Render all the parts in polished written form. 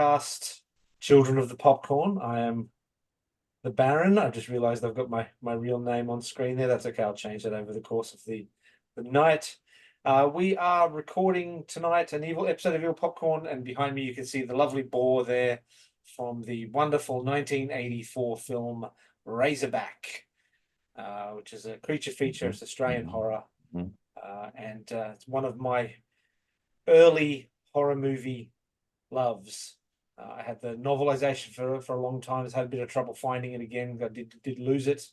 podcast, Children of the Popcorn. I am the Baron. I just realized I've got my real name on screen there. That's okay. I'll change that over the course of the night. We are recording tonight an evil episode of Evil Popcorn, and behind me you can see the lovely boar there from the wonderful 1984 film Razorback, which is a creature feature. It's Australian horror, and it's one of my early horror movie loves. I had the novelization for a long time. I've had a bit of trouble finding it again. I did lose it.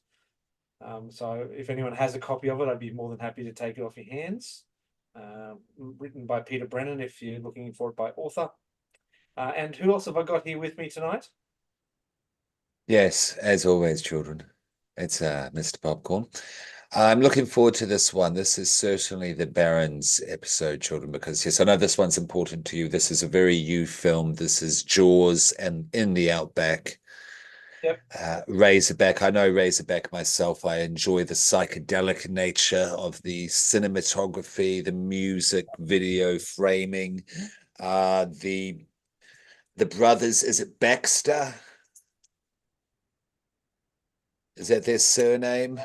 So if anyone has a copy of it, I'd be more than happy to take it off your hands. Written by Peter Brennan, if you're looking for it by author. And who else have I got here with me tonight? Yes, as always, children. It's Mr. Popcorn. I'm looking forward to this one. This is certainly the Baron's episode, children, because yes, I know this one's important to you. This is a very you film. This is Jaws and in the Outback. Yep. Razorback. I know Razorback myself. I enjoy the psychedelic nature of the cinematography, the music, video framing. The brothers, is it Baxter? Is that their surname?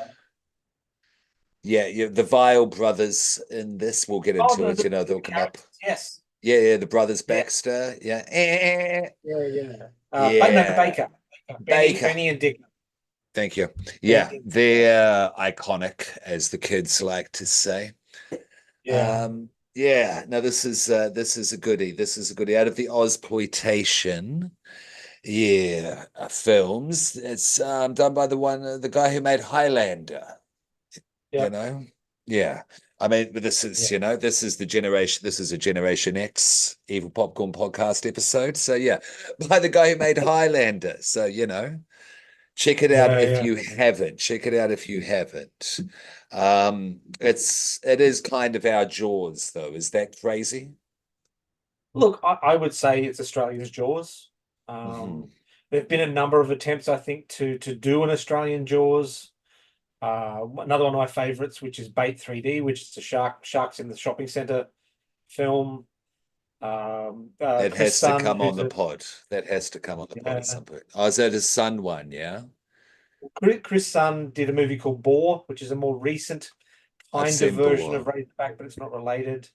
Yeah, the Vile brothers in this, we'll get into it, they'll come up. Yes. Yeah, the brothers Yeah. Baxter. Yeah. No, Baker. Baker. Benny and Dick. Thank you. Yeah, they're iconic, as the kids like to say. Yeah. No, this is a goodie. This is a goodie out of the Ozploitation. Yeah, films. It's done by the guy who made Highlander. Yeah. I mean, this is this is the generation. This is a Generation X Evil Popcorn podcast episode. So yeah, by the guy who made Highlander. So check it out if you haven't. Check it out if you haven't. It is kind of our Jaws, though. Is that crazy? Look, I would say it's Australia's Jaws. There've been a number of attempts, I think, to do an Australian Jaws. Another one of my favorites, which is Bait 3D, which is the sharks in the shopping center film. That has to come on the pod. That has to come on the pod at some point. Oh, is that his son one? Yeah. Chris Sun did a movie called Boar, which is a more recent kind of version of Razorback, but it's not related.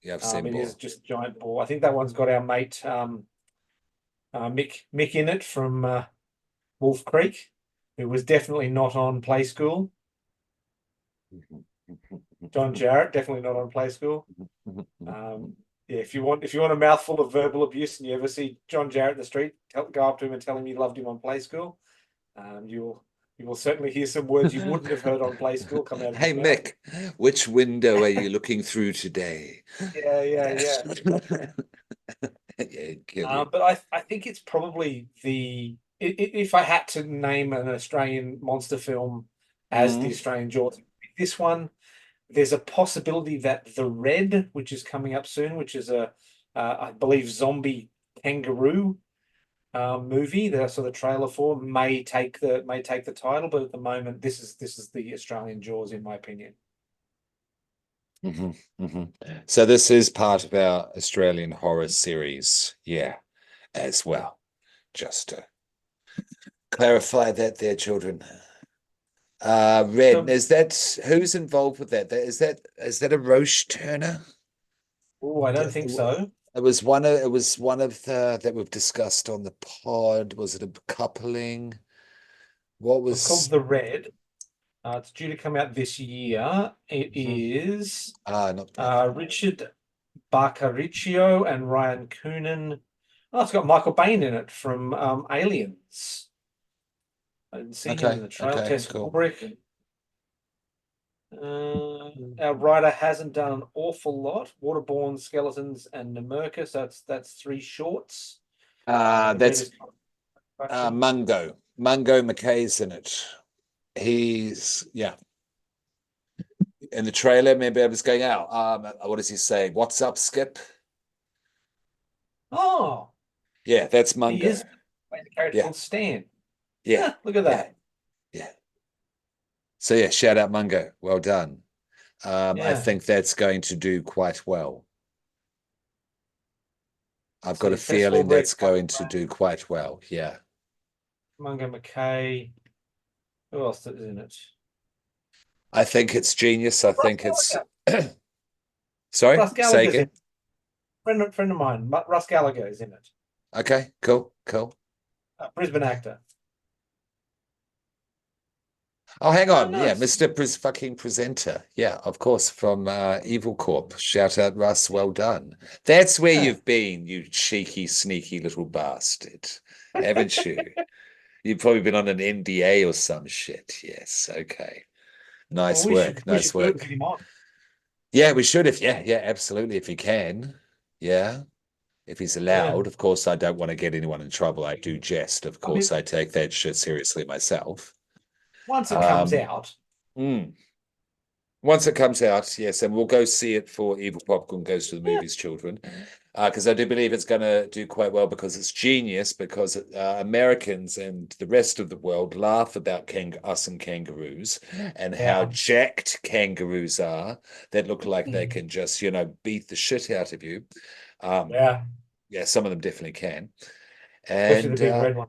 Yeah, I've seen it Boar. is just giant boar. I think that one's got our mate Mick in it from Wolf Creek, who was definitely not on Play School. John Jarrett, definitely not on Play School. Yeah, if you want a mouthful of verbal abuse and you ever see John Jarrett in the street, go up to him and tell him you loved him on Play School. You will certainly hear some words you wouldn't have heard on Play School come out of Hey, Mick, which window are you looking through today? Yeah. But I think it's probably if I had to name an Australian monster film as the Australian Jaws, this one, there's a possibility that The Red, which is coming up soon, which is I believe zombie kangaroo movie that I saw the trailer for, may take the title, but at the moment this is the Australian Jaws, in my opinion. So this is part of our Australian horror series, as well. Just to clarify that there, children. Red, is that who's involved with that? Is that a Roche Turner? Oh, I don't think so. It was one of the that we've discussed on the pod. Was it a coupling? What was It's called The Red? It's due to come out this year. It is Richard Barcariccio and Ryan Coonan. Oh, it's got Michael Bain in it from Aliens. I didn't see him in the trailer. Tess Kubrick. Our writer hasn't done an awful lot. Waterborne, Skeletons, and Numurkah. So that's 3 shorts. That's Mungo. Mungo McKay's in it. He's in the trailer. Maybe I was going out. What does he say? What's up, Skip? Oh, yeah, that's Mungo. He is a character called Stan. Yeah, look at that. Yeah. So yeah, shout out Mungo. Well done. I think that's going to do quite well. I've got a See, feeling Strawberry, that's going to do quite well. Yeah. Mungo McKay. Who else is in it? I think it's genius. I Russ think it's Gallagher. sorry, Russ say Gallagher's in again. it. Friend of mine, Russ Gallagher is in it. Okay, cool, cool. Brisbane actor. Oh, hang Oh, on. Yeah, nice. Mr. Fucking Presenter. Yeah, of course, from Evil Corp. Shout out, Russ. Well done. That's where Yeah. you've been, you cheeky, sneaky little bastard, haven't you? You've probably been on an NDA or some shit. Yes. Okay. Well, Nice we should work. we Nice should do it and get work. him on. Yeah, we should if yeah, absolutely. If you can. Yeah. If he's Yeah. allowed. Of course, I don't want to get anyone in trouble. I do jest. Of I mean, course, I take that shit seriously myself. once it comes Um, out, mm. Once it comes out, yes, and we'll go see it for Evil Popcorn Goes to the yeah, Movies, children, because I do believe it's going to do quite well because it's genius. Because Americans and the rest of the world laugh about us and kangaroos and how yeah, jacked kangaroos are that look like they can just, beat the shit out of you. Um, yeah, yeah, some of them definitely can, especially the and big red one.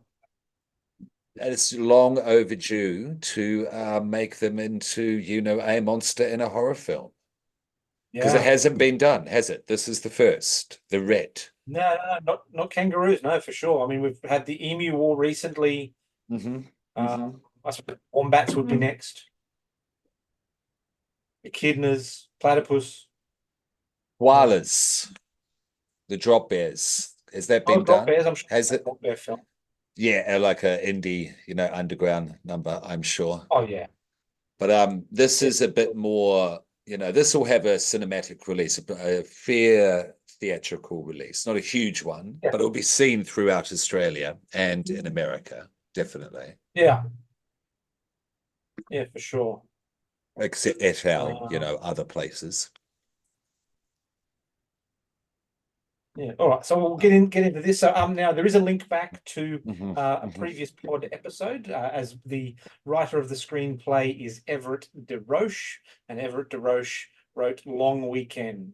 it's long overdue to make them into, a monster in a horror film. Because it Yeah. hasn't been done, has it? This is the first, the red. No, no, no, not kangaroos. No, for sure. I mean, we've had the emu war recently. Mm-hmm. Mm-hmm. I suppose wombats would be next. Echidnas, platypus. Uh, Koalas, the drop bears. Has that oh, been drop done? bears. I'm sure Has that it? drop bear film. Yeah, like a indie, underground number, I'm sure. Oh yeah, But this yeah, is a bit more, this will have a cinematic release, a fair theatrical release, not a huge one, yeah, but it'll be seen throughout Australia and in America, definitely. yeah, yeah, for sure. Except et al, Uh, other places. Yeah. All right. So we'll get into this. So now there is a link back to Mhm, a mhm. previous pod episode, as the writer of the screenplay is Everett DeRoche, and Everett DeRoche wrote Long Weekend.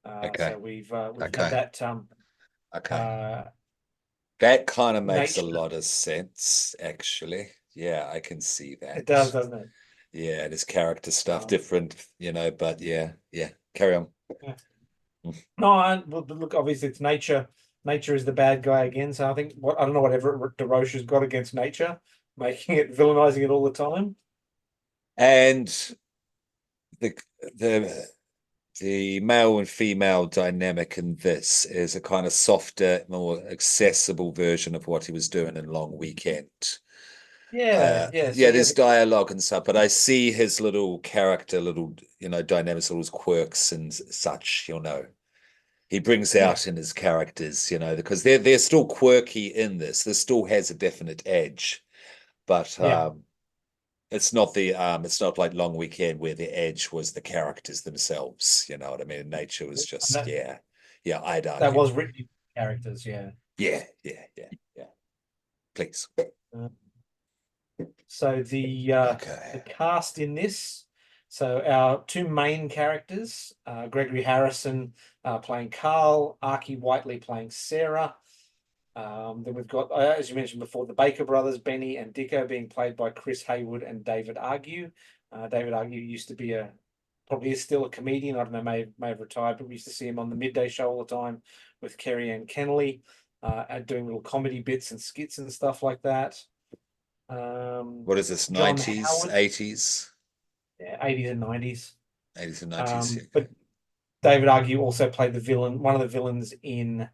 So Okay. we've had Okay. that Okay. uh, That kind of makes a nature. lot of sense, actually. Yeah, I can see It that. does, doesn't it? Yeah, there's character stuff Um, different, but yeah, yeah. Carry on. yeah. No, well, look, obviously it's nature. Nature is the bad guy again. So I think what I don't know what Everett DeRoche has got against nature, making it villainizing it all the time. And the the the male and female dynamic in this is a kind of softer, more accessible version of what he was doing in Long Weekend. Yeah, yeah. So Yeah, yeah, there's dialogue and stuff, but I see his little character, little, dynamics, little quirks and such, he brings yeah, out in his characters, because they're still quirky in this. This still has a definite edge, but yeah. it's not like Long Weekend where the edge was the characters themselves. You know what I mean? Nature was And just, yeah, I'd that argue. was written in characters, yeah. Yeah, yeah, yeah, yeah. Please. Uh, so the Okay. cast in this, so our two main characters, Gregory Harrison playing Carl, Archie Whiteley playing Sarah. Then we've got, as you mentioned before, the Baker brothers, Benny and Dicko, being played by Chris Haywood and David Argue. David Argue used to be probably is still a comedian. I don't know, may have retired, but we used to see him on the midday show all the time with Kerry Ann Kennelly, doing little comedy bits and skits and stuff like that. What is this, John 90s, Howard, 80s? yeah, 80s and 90s. 80s and 90s. But David Argue also played the villain, one of the villains in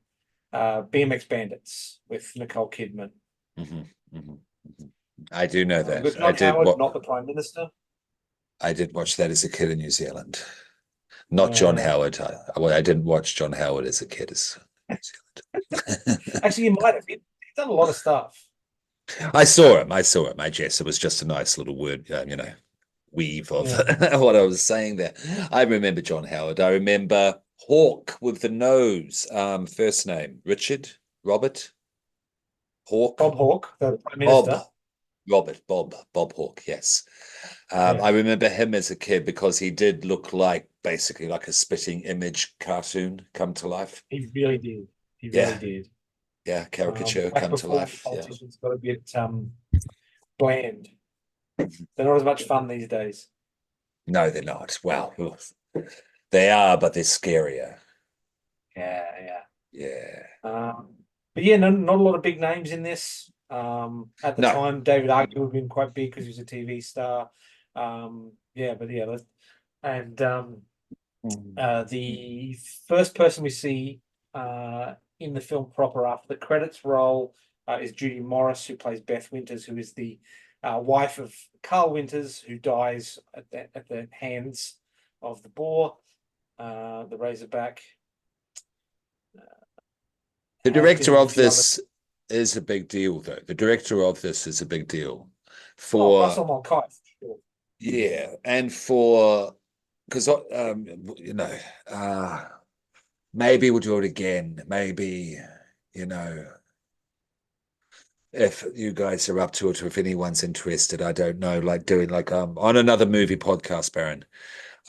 BMX Bandits with Nicole Kidman. Hmm. Hmm. Hmm. I do know We've that. got John Howard, not the Prime Minister. I did watch that as a kid in New Zealand. Not John Yeah. Howard. I didn't watch John Howard as a kid as New Zealand. Actually, you might have. He's done a lot of stuff. I saw him. I saw him. I guess it was just a nice little word, weave of Yeah. what I was saying there. I remember John Howard. I remember Hawk with the nose. First name Richard, Robert, Hawk, Bob Hawke, the Prime Bob, Minister. Bob Hawk. Yes. Yeah. I remember him as a kid because he did look like basically like a spitting image cartoon come to life. He really did. He really Yeah, did. yeah, caricature Back come to before life. Yeah. politicians got a bit bland. They're not as much fun these days. No, they're not. Well, they are, but they're scarier. Yeah, yeah. Yeah. But yeah, not a lot of big names in this. At the No. time, David Arquette would have been quite big because he was a TV star. Yeah, but yeah, and the first person we see in the film proper after the credits roll is Judy Morris, who plays Beth Winters, who is the wife of Carl Winters, who dies at the hands of the boar, the Razorback. The Has been director in a of few other. this is a big deal, though. The director of this is a big deal Oh, for, Russell Mulcahy, for sure. yeah, and for, because, uh, maybe we'll do it again. Maybe, you know, if you guys are up to it, or if anyone's interested, I don't know, like doing like on another movie podcast, Baron.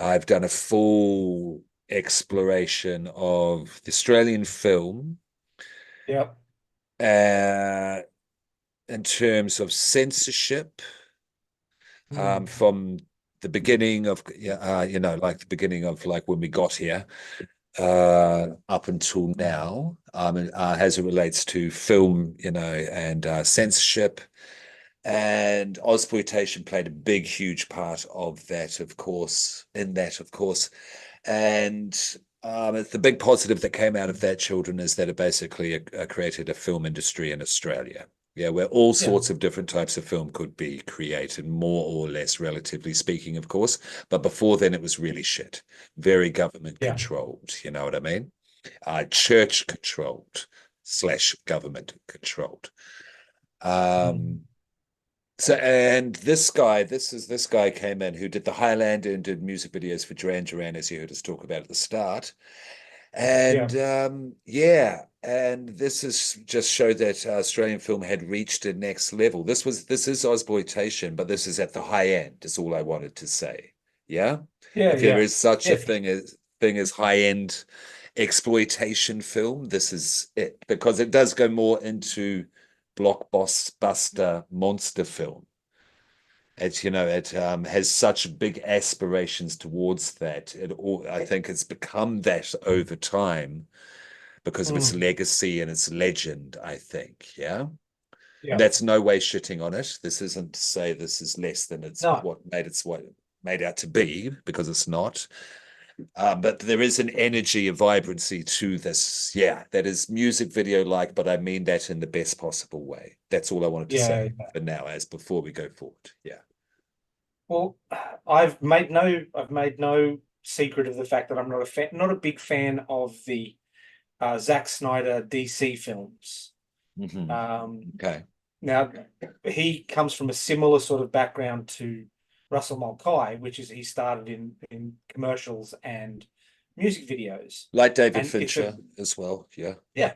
I've done a full exploration of the Australian film Yep. uh, in terms of censorship Mm. from the beginning of, like the beginning of like when we got here up until now, as it relates to film, and censorship. And Ozploitation played a big, huge part of that, of course, And it's the big positive that came out of that, children, is that it basically created a film industry in Australia. Yeah, where all Yeah. sorts of different types of film could be created, more or less, relatively speaking, of course. But before then, it was really shit, very government Yeah. controlled. You know what I mean? Church controlled / government controlled. Mm. Um, and this guy came in who did the Highlander and did music videos for Duran Duran, as you heard us talk about at the start. Yeah. And yeah, and this is just showed that Australian film had reached a next level. This is Ozploitation, but this is at the high end, is all I wanted to say. Yeah. Yeah. If there Yeah. is such a Yeah. thing as high end exploitation film, this is it, because it does go more into blockbuster monster film. It has such big aspirations towards that. I think it's become that over time because of its Mm. legacy and its legend, I think. Yeah. And Yeah. that's no way shitting on it. This isn't to say this is less than No. what made out to be, because it's not. But there is an energy, a vibrancy to this. Yeah, that is music video like, but I mean that in the best possible way. That's all I wanted to Yeah. say for now, as before we go forward. Yeah. Well, I've made no secret of the fact that I'm not a big fan of the Zack Snyder DC films. Hmm. Um, Okay. Now, he comes from a similar sort of background to Russell Mulcahy, which is he started in commercials and music videos, Like David and it's a Fincher as well. Yeah. yeah.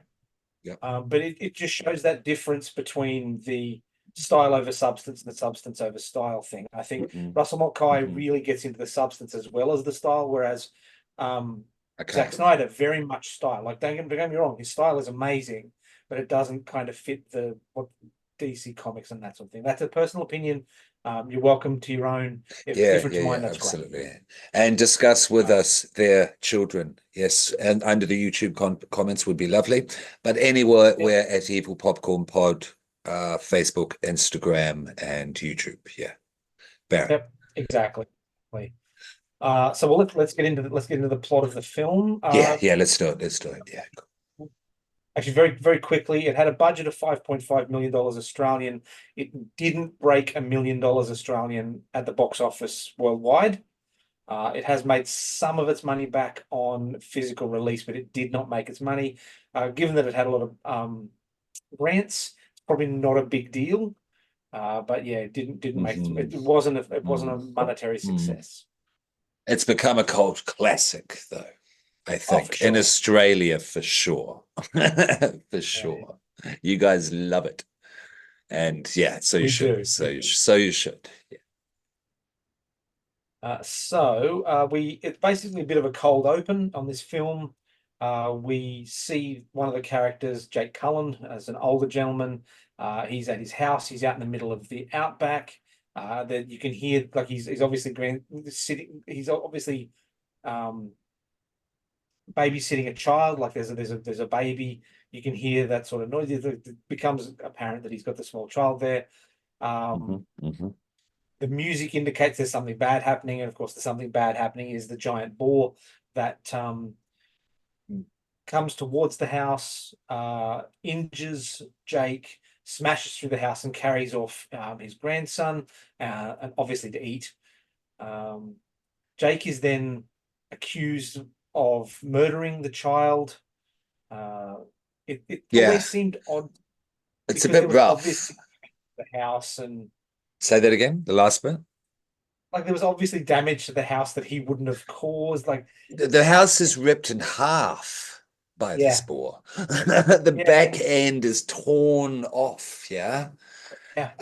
Yeah. But it just shows that difference between the style over substance and the substance over style thing. I think Hmm. Russell Mulcahy Hmm. really gets into the substance as well as the style, whereas um, Zack Okay. Snyder very much style. Like don't get me wrong, his style is amazing, but it doesn't kind of fit the what DC comics and that sort of thing. That's a personal opinion. You're welcome to your own. If it's Yeah, different yeah, to yeah, mine, that's great. absolutely. And discuss with Uh, us their children. Yes, and under the YouTube comments would be lovely. But anywhere, yeah, we're at Evil Popcorn Pod, Facebook, Instagram, and YouTube. Yeah, Baron. yep, exactly. So let's get into the plot of the film. Yeah, yeah, let's do it. Let's do it. Yeah. Actually, very, very quickly, it had a budget of $5.5 million Australian. It didn't break $1 million Australian at the box office worldwide. It has made some of its money back on physical release, but it did not make its money. Given that it had a lot of grants, it's probably not a big deal. But yeah, it didn't make Hmm. it wasn't a monetary Hmm. success. It's become a cult classic, though, I Oh, for think, in sure. Australia for sure. For Yeah, sure. You guys love it. And yeah, so you we should. do. So you should. Yeah. So it's basically a bit of a cold open on this film. We see one of the characters, Jake Cullen, as an older gentleman. He's at his house. He's out in the middle of the outback. That you can hear, like he's obviously sitting. He's obviously um, babysitting a child. Like there's a baby. You can hear that sort of noise. It becomes apparent that he's got the small child there. hmm Um, hmm the music indicates there's something bad happening, and of course, the something bad happening is the giant boar that comes towards the house, injures Jake, smashes through the house, and carries off his grandson, and obviously to eat. Um, Jake is then accused of murdering the child. Uh, it Yeah, always seemed odd it's a because there bit was obviously rough. the house and Say that again, the last bit. like there was obviously damage to the house that he wouldn't have caused. Like, The house is ripped in half by the yeah, spore. The yeah, back end is torn off. Yeah. yeah,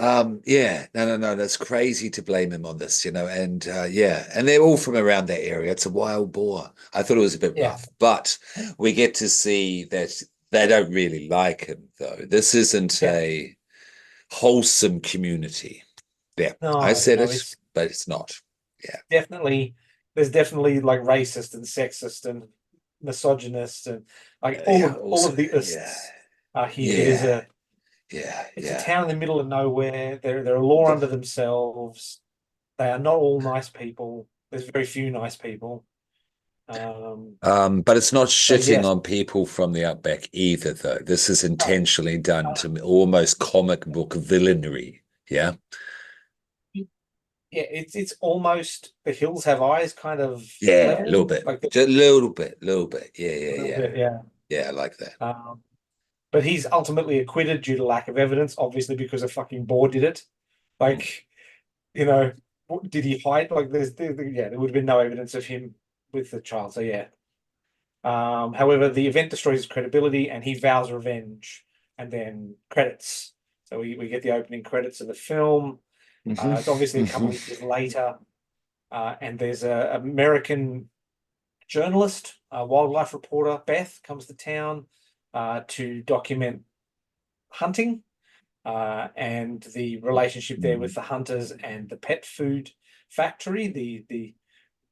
Yeah, no, that's crazy to blame him on this, and yeah, and they're all from around that area. It's a wild boar. I thought it was a bit yeah, rough, but we get to see that they don't really like him, though. This isn't yeah. a wholesome community. Yeah, I No, said no, it, it's but it's not. Yeah, definitely there's definitely like racist and sexist and misogynist and like all yeah, of all also, of the yeah, ists are here. It is yeah, a yeah, it's a yeah. town in the middle of nowhere. They're a law unto themselves. They are not all nice people. There's very few nice people. Um, But it's not so shitting yes, on people from the Outback either, though. This is no, intentionally done no, to almost comic book villainy. Yeah. yeah, it's almost the hills have eyes kind of Yeah, a little level, bit. like Just a little bit, little bit. Yeah, a yeah, little yeah. bit, yeah. Yeah, I like that. But he's ultimately acquitted due to lack of evidence, obviously because a fucking boar did it. Mm. Like, you know, did he hide? Like, yeah, there would have been no evidence of him with the child. So yeah. However, the event destroys his credibility, and he vows revenge, and then credits. So we get the opening credits of the film. hmm It's obviously a couple hmm of years later, and there's a American journalist, wildlife reporter, Beth, comes to town to document hunting and the relationship there with the hunters and the pet food factory, the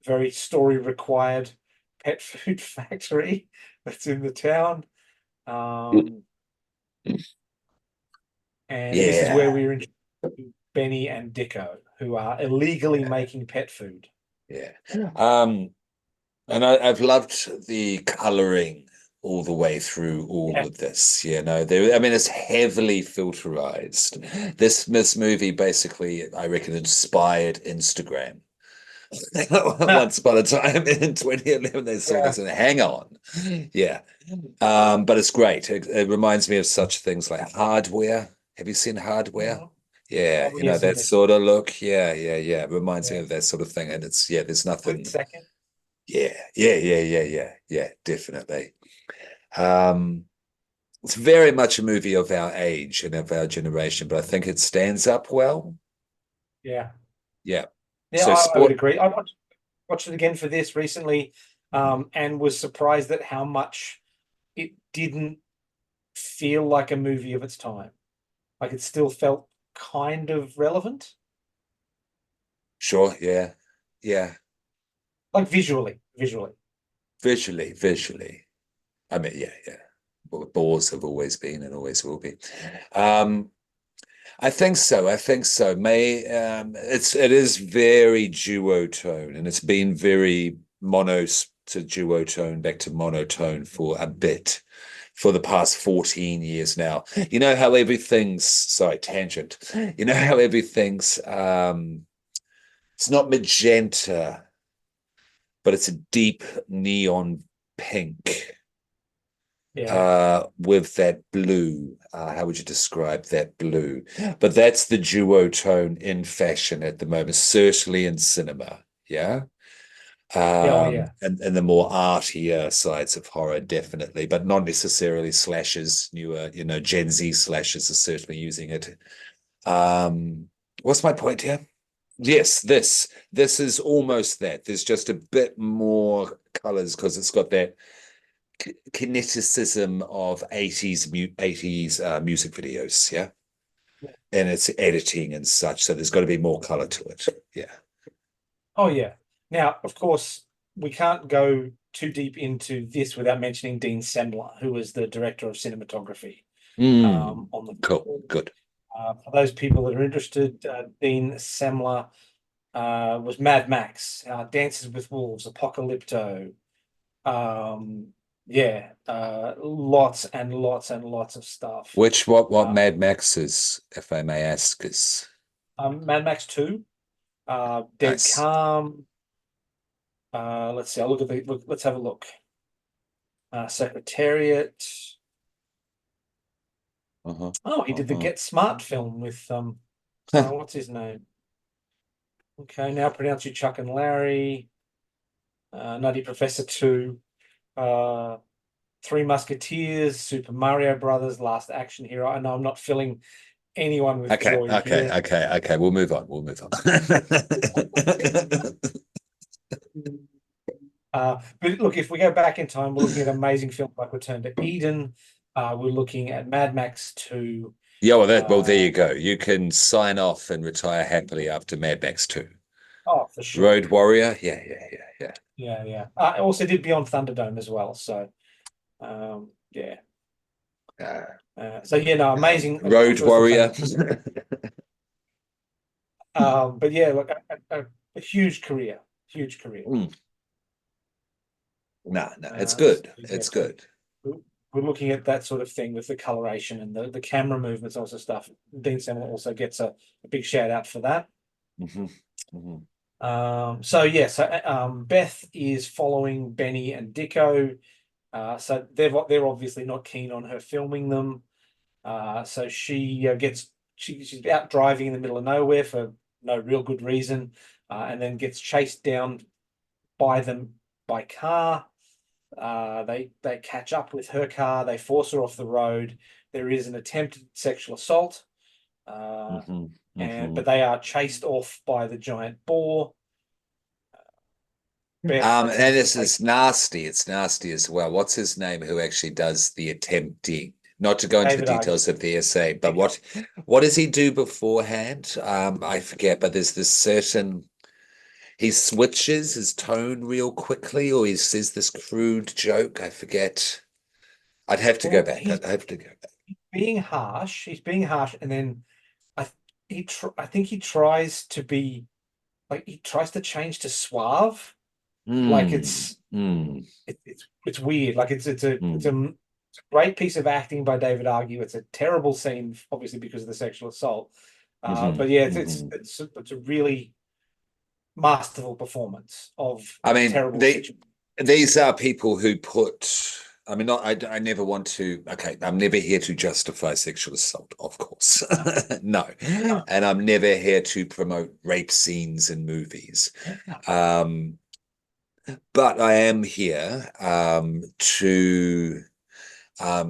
very story required pet food factory that's in the town. Um, and this is where Yeah, we're introduced to Benny and Dicko, who are illegally yeah, making pet food. yeah. And I've loved the coloring all the way through all Yeah, of this. There. I mean, it's heavily filterized. This movie basically, I reckon, inspired Instagram. Once upon a time in 2011, they saw yeah, this and hang on. Yeah. But it's great. It reminds me of such things like hardware. Have you seen hardware? mhm. Yeah, Oh yes, that indeed. sort of look. Yeah. It reminds me Yeah, of that sort of thing. And there's split nothing. second. Yeah, definitely. Um, it's very much a movie of our age and of our generation, but I think it stands up well. Yeah, Yeah. yeah, So I would sport, agree. I watched it again for this recently, and was surprised at how much it didn't feel like a movie of its time. Like it still felt kind of relevant, sure, yeah. Yeah. like visually. Visually. I mean, yeah. Boars have always been and always will be. Um, I think so. I think so. It is very duotone, and it's been very mono to duotone back to monotone for a bit for the past 14 years now. You know how everything's sorry, tangent. You know how everything's it's not magenta, but it's a deep neon pink Yeah, with that blue. How would you describe that blue? But that's the duotone in fashion at the moment, certainly in cinema. Yeah. yeah, oh yeah, And the more artier sides of horror, definitely, but not necessarily slashes. Newer, Gen Z slashes are certainly using it. What's my point here? Yes, this is almost that. There's just a bit more colors because it's got that kineticism of 80s music videos, yeah, Yeah. and it's editing and such. So there's got to be more color to it. Yeah. Oh yeah. Now, of course, we can't go too deep into this without mentioning Dean Semler, who was the director of cinematography on the Cool. film. Good. For those people that are interested, Dean Semler was Mad Max, Dances with Wolves, Apocalypto. Yeah, lots and lots and lots of stuff. What Uh, Mad Max is, if I may ask, is Mad Max 2, Dead nice. Calm. Let's see. I'll look at let's have a look. Secretariat. Uh-huh. Oh, he did the Uh-huh. Get Smart film with Huh. what's his name? Okay, now pronounce you Chuck and Larry. Nutty Professor 2. Uh, Three Musketeers, Super Mario Brothers, Last Action Hero. I know I'm not filling anyone with Okay, joy okay, here. okay, okay. We'll move on. We'll move on. But look, if we go back in time, we're looking at amazing films like Return to Eden. We're looking at Mad Max 2. Yeah, well, there Uh, you go. You can sign off and retire happily after Mad Max 2. oh, for sure. Road Warrior, yeah, yeah, yeah, yeah. Yeah, yeah. I also did Beyond Thunderdome as well. So, yeah. So yeah, no, amazing. Road First of all, Warrior. fantastic. But yeah, look, a huge career, huge career. Mm. No, no, it's So, good. yeah, It's so good. we're looking at that sort of thing with the coloration and the camera movements, also stuff. Dean Semmel also gets a big shout out for that. Hmm. Hmm. So yeah, so Beth is following Benny and Dicko. So they're obviously not keen on her filming them. So she's out driving in the middle of nowhere for no real good reason, and then gets chased down by them by car. They catch up with her car. They force her off the road. There is an attempted sexual assault, uh, Hmm. but Hmm. they are chased off by the giant boar. Beth And attempts to this take. is nasty. It's nasty as well. What's his name who actually does the attempting? Not to go into the David argues. details of the essay, but what does he do beforehand? I forget, but there's this certain he switches his tone real quickly, or he says this crude joke. I forget. I'd have to go Well, back. he's I'd have to go back. being harsh. He's being harsh, and then I I think he tries to be like he tries to change to suave. Like Mm, mm, it's weird. Like mm, it's a great piece of acting by David Argue. It's a terrible scene, obviously because of the sexual assault. hmm, But yeah, hmm. it's a really masterful performance of I a mean, terrible situation. these are people who put. I mean, not. I never want to. Okay, I'm never here to justify sexual assault, of course. No, No, and I'm never here to promote rape scenes in movies. Um, but I am here to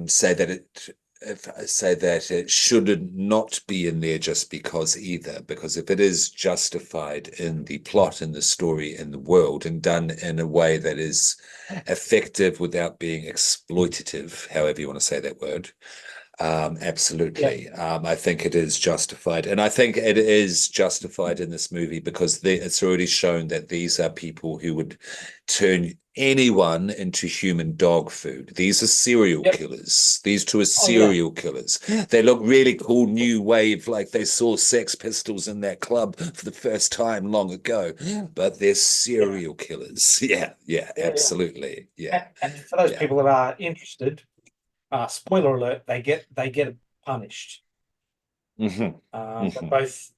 say that it should not be in there just because either, because if it is justified in the plot, in the story, in the world, and done in a way that is effective without being exploitative, however you want to say that word, yeah, absolutely. I think it is justified. And I think it is justified in this movie because it's already shown that these are people who would turn anyone into human dog food. These are serial yep. killers. These two are Oh yeah, serial killers. They look really cool, new wave, like they saw Sex Pistols in that club for the first time long ago, but they're yeah, serial killers. Yeah, yeah, yeah, yeah. absolutely. Yeah, And for those yeah. people that are interested, spoiler alert, they get punished. Hmm. But Hmm. both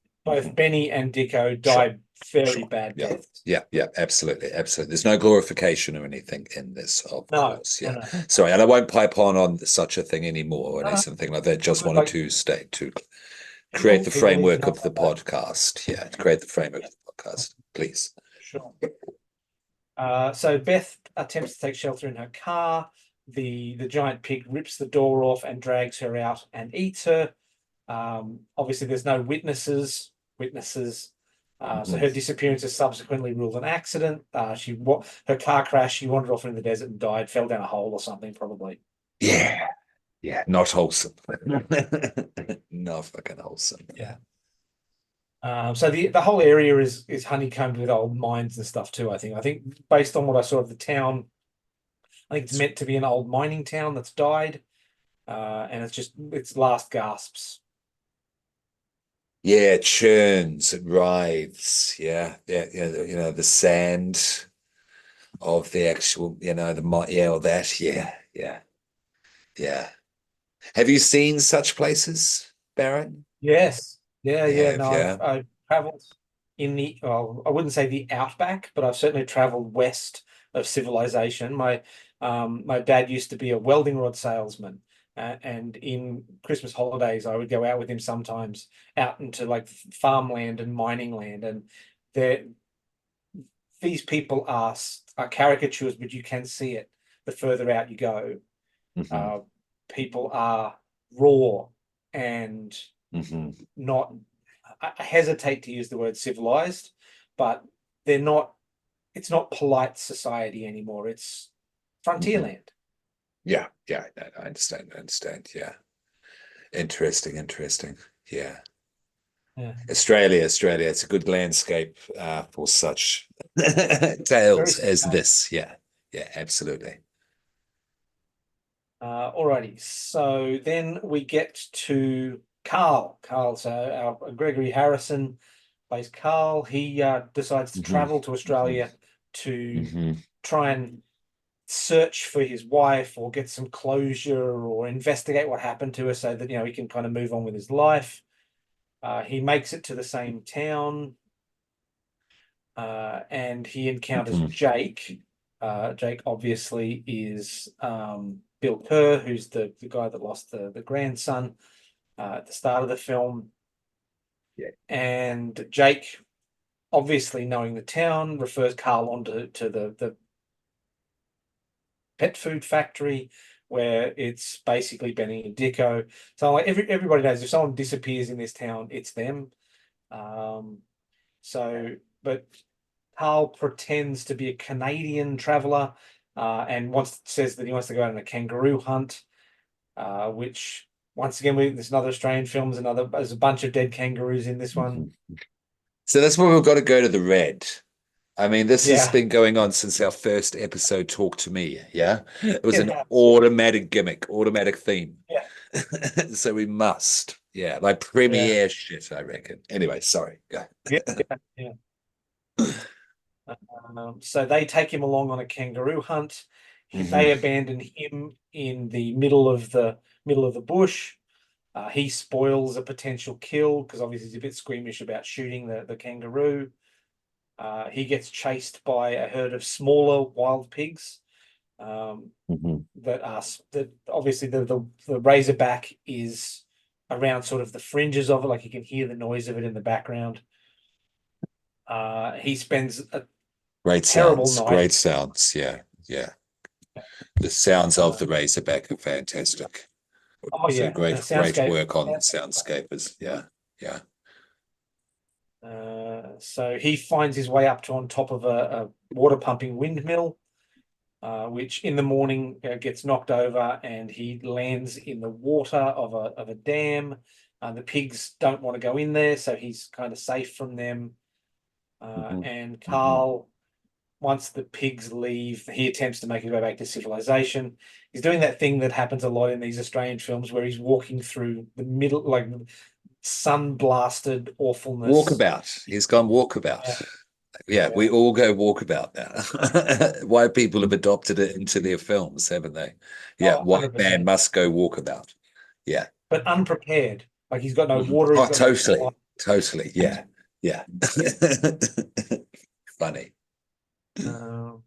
Hmm. Benny and Dicko Sure. die very Sure. bad Yeah. deaths. Yeah. Yeah. Absolutely. Absolutely. There's no glorification or anything in this, of No, course. no, Yeah. no, Sorry. And I won't pipe on such a thing anymore or no, no. anything like that. All Just good. wanted Like to state to create the people need to framework know of the about that. podcast. Yeah. To create the framework Yeah, of the podcast, please. sure. So Beth attempts to take shelter in her car. The giant pig rips the door off and drags her out and eats her. Obviously, there's no witnesses. So her Mhm. disappearance is subsequently ruled an accident. Her car crash. She wandered off into the desert and died. Fell down a hole or something, probably. Yeah, yeah, not wholesome. Not fucking wholesome. Yeah. So the whole area is honeycombed with old mines and stuff too. I think based on what I saw of the town, I think it's meant to be an old mining town that's died, and it's just its last gasps. Yeah, it churns, it writhes. Yeah, yeah, yeah. The sand of the actual, yeah, all that. Yeah, yeah, yeah. Have you seen such places, Baron? Yes. Yeah, You yeah. have, No, I've yeah. I've traveled in the well, I wouldn't say the outback, but I've certainly traveled west of civilization. My dad used to be a welding rod salesman, and in Christmas holidays I would go out with him sometimes out into like farmland and mining land, and there these people are caricatures, but you can see it the further out you go. Hmm. Uh, People are raw and Hmm. not, I hesitate to use the word civilized, but they're not, it's not polite society anymore. It's Hmm. frontierland. Yeah, yeah. I understand. I understand. Yeah. Interesting, interesting. Yeah. Yeah. Australia, it's a good landscape for such Very tales as similar. this. Yeah, yeah, absolutely. Alrighty. So then we get to Carl. Carl, so our Gregory Harrison plays Carl. He decides to Hmm. travel to Australia to Hmm. try and search for his wife or get some closure or investigate what happened to her so that he can kind of move on with his life. He makes it to the same town, and he encounters Hmm. Jake. Jake obviously is Bill Kerr, who's the guy that lost the grandson at the start of the film. Yeah. And Jake, obviously knowing the town, refers Carl on to the pet food factory where it's basically Benny and Dicko. So like everybody knows if someone disappears in this town, it's them. Um, so, but Carl pretends to be a Canadian traveler, and says that he wants to go on a kangaroo hunt, which once again there's another Australian film. There's a bunch of dead kangaroos in this one. Hmm. So that's where we've got to go to the red. I mean, this has Yeah, been going on since our first episode, Talk to Me. Yeah. It was it an has. automatic gimmick, automatic theme. Yeah, So we must. Yeah. Like yeah, premiere shit, I reckon. Anyway, sorry. Go. yeah, yeah, yeah. So they take him along on a kangaroo hunt. Hmm. They abandon him in the middle of the bush. He spoils a potential kill because obviously he's a bit squeamish about shooting the kangaroo. He gets chased by a herd of smaller wild pigs. Um, Hmm. that obviously the razorback is around sort of the fringes of it, like you can hear the noise of it in the background. He spends a Great terrible sounds. night. Great sounds. Yeah. Yeah. The sounds of Uh, the Razorback are fantastic. oh So yeah, the great soundscape. work on the soundscapers. Yeah. Yeah. So he finds his way up to on top of a water pumping windmill, which in the morning gets knocked over, and he lands in the water of a dam. The pigs don't want to go in there, so he's kind of safe from them. Hmm. And Hmm. Carl, once the pigs leave, he attempts to make his way back to civilization. He's doing that thing that happens a lot in these Australian films where he's walking through the middle, like sun blasted awfulness. Walkabout. He's gone Yeah, walkabout. Yeah, we yeah. all go walkabout now. White people have adopted it into their films, haven't they? Yeah, Oh, white man 100%. must go walkabout. Yeah. But unprepared. Like he's got no Mhm. water, he's Oh, got no supply. totally. Totally. Yeah. Yeah. Funny. Um,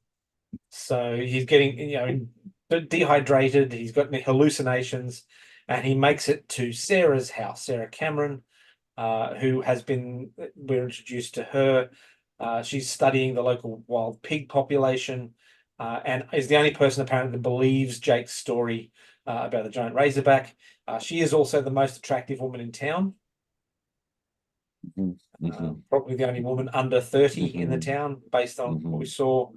so he's getting, dehydrated. He's got hallucinations, and he makes it to Sarah's house, Sarah Cameron, who has been. We're introduced to her. She's studying the local wild pig population, and is the only person apparently that believes Jake's story about the giant razorback. She is also the most attractive woman in town. Mhm, mhm, Probably the only woman under 30 in the mhm, town, based on what we mhm, saw.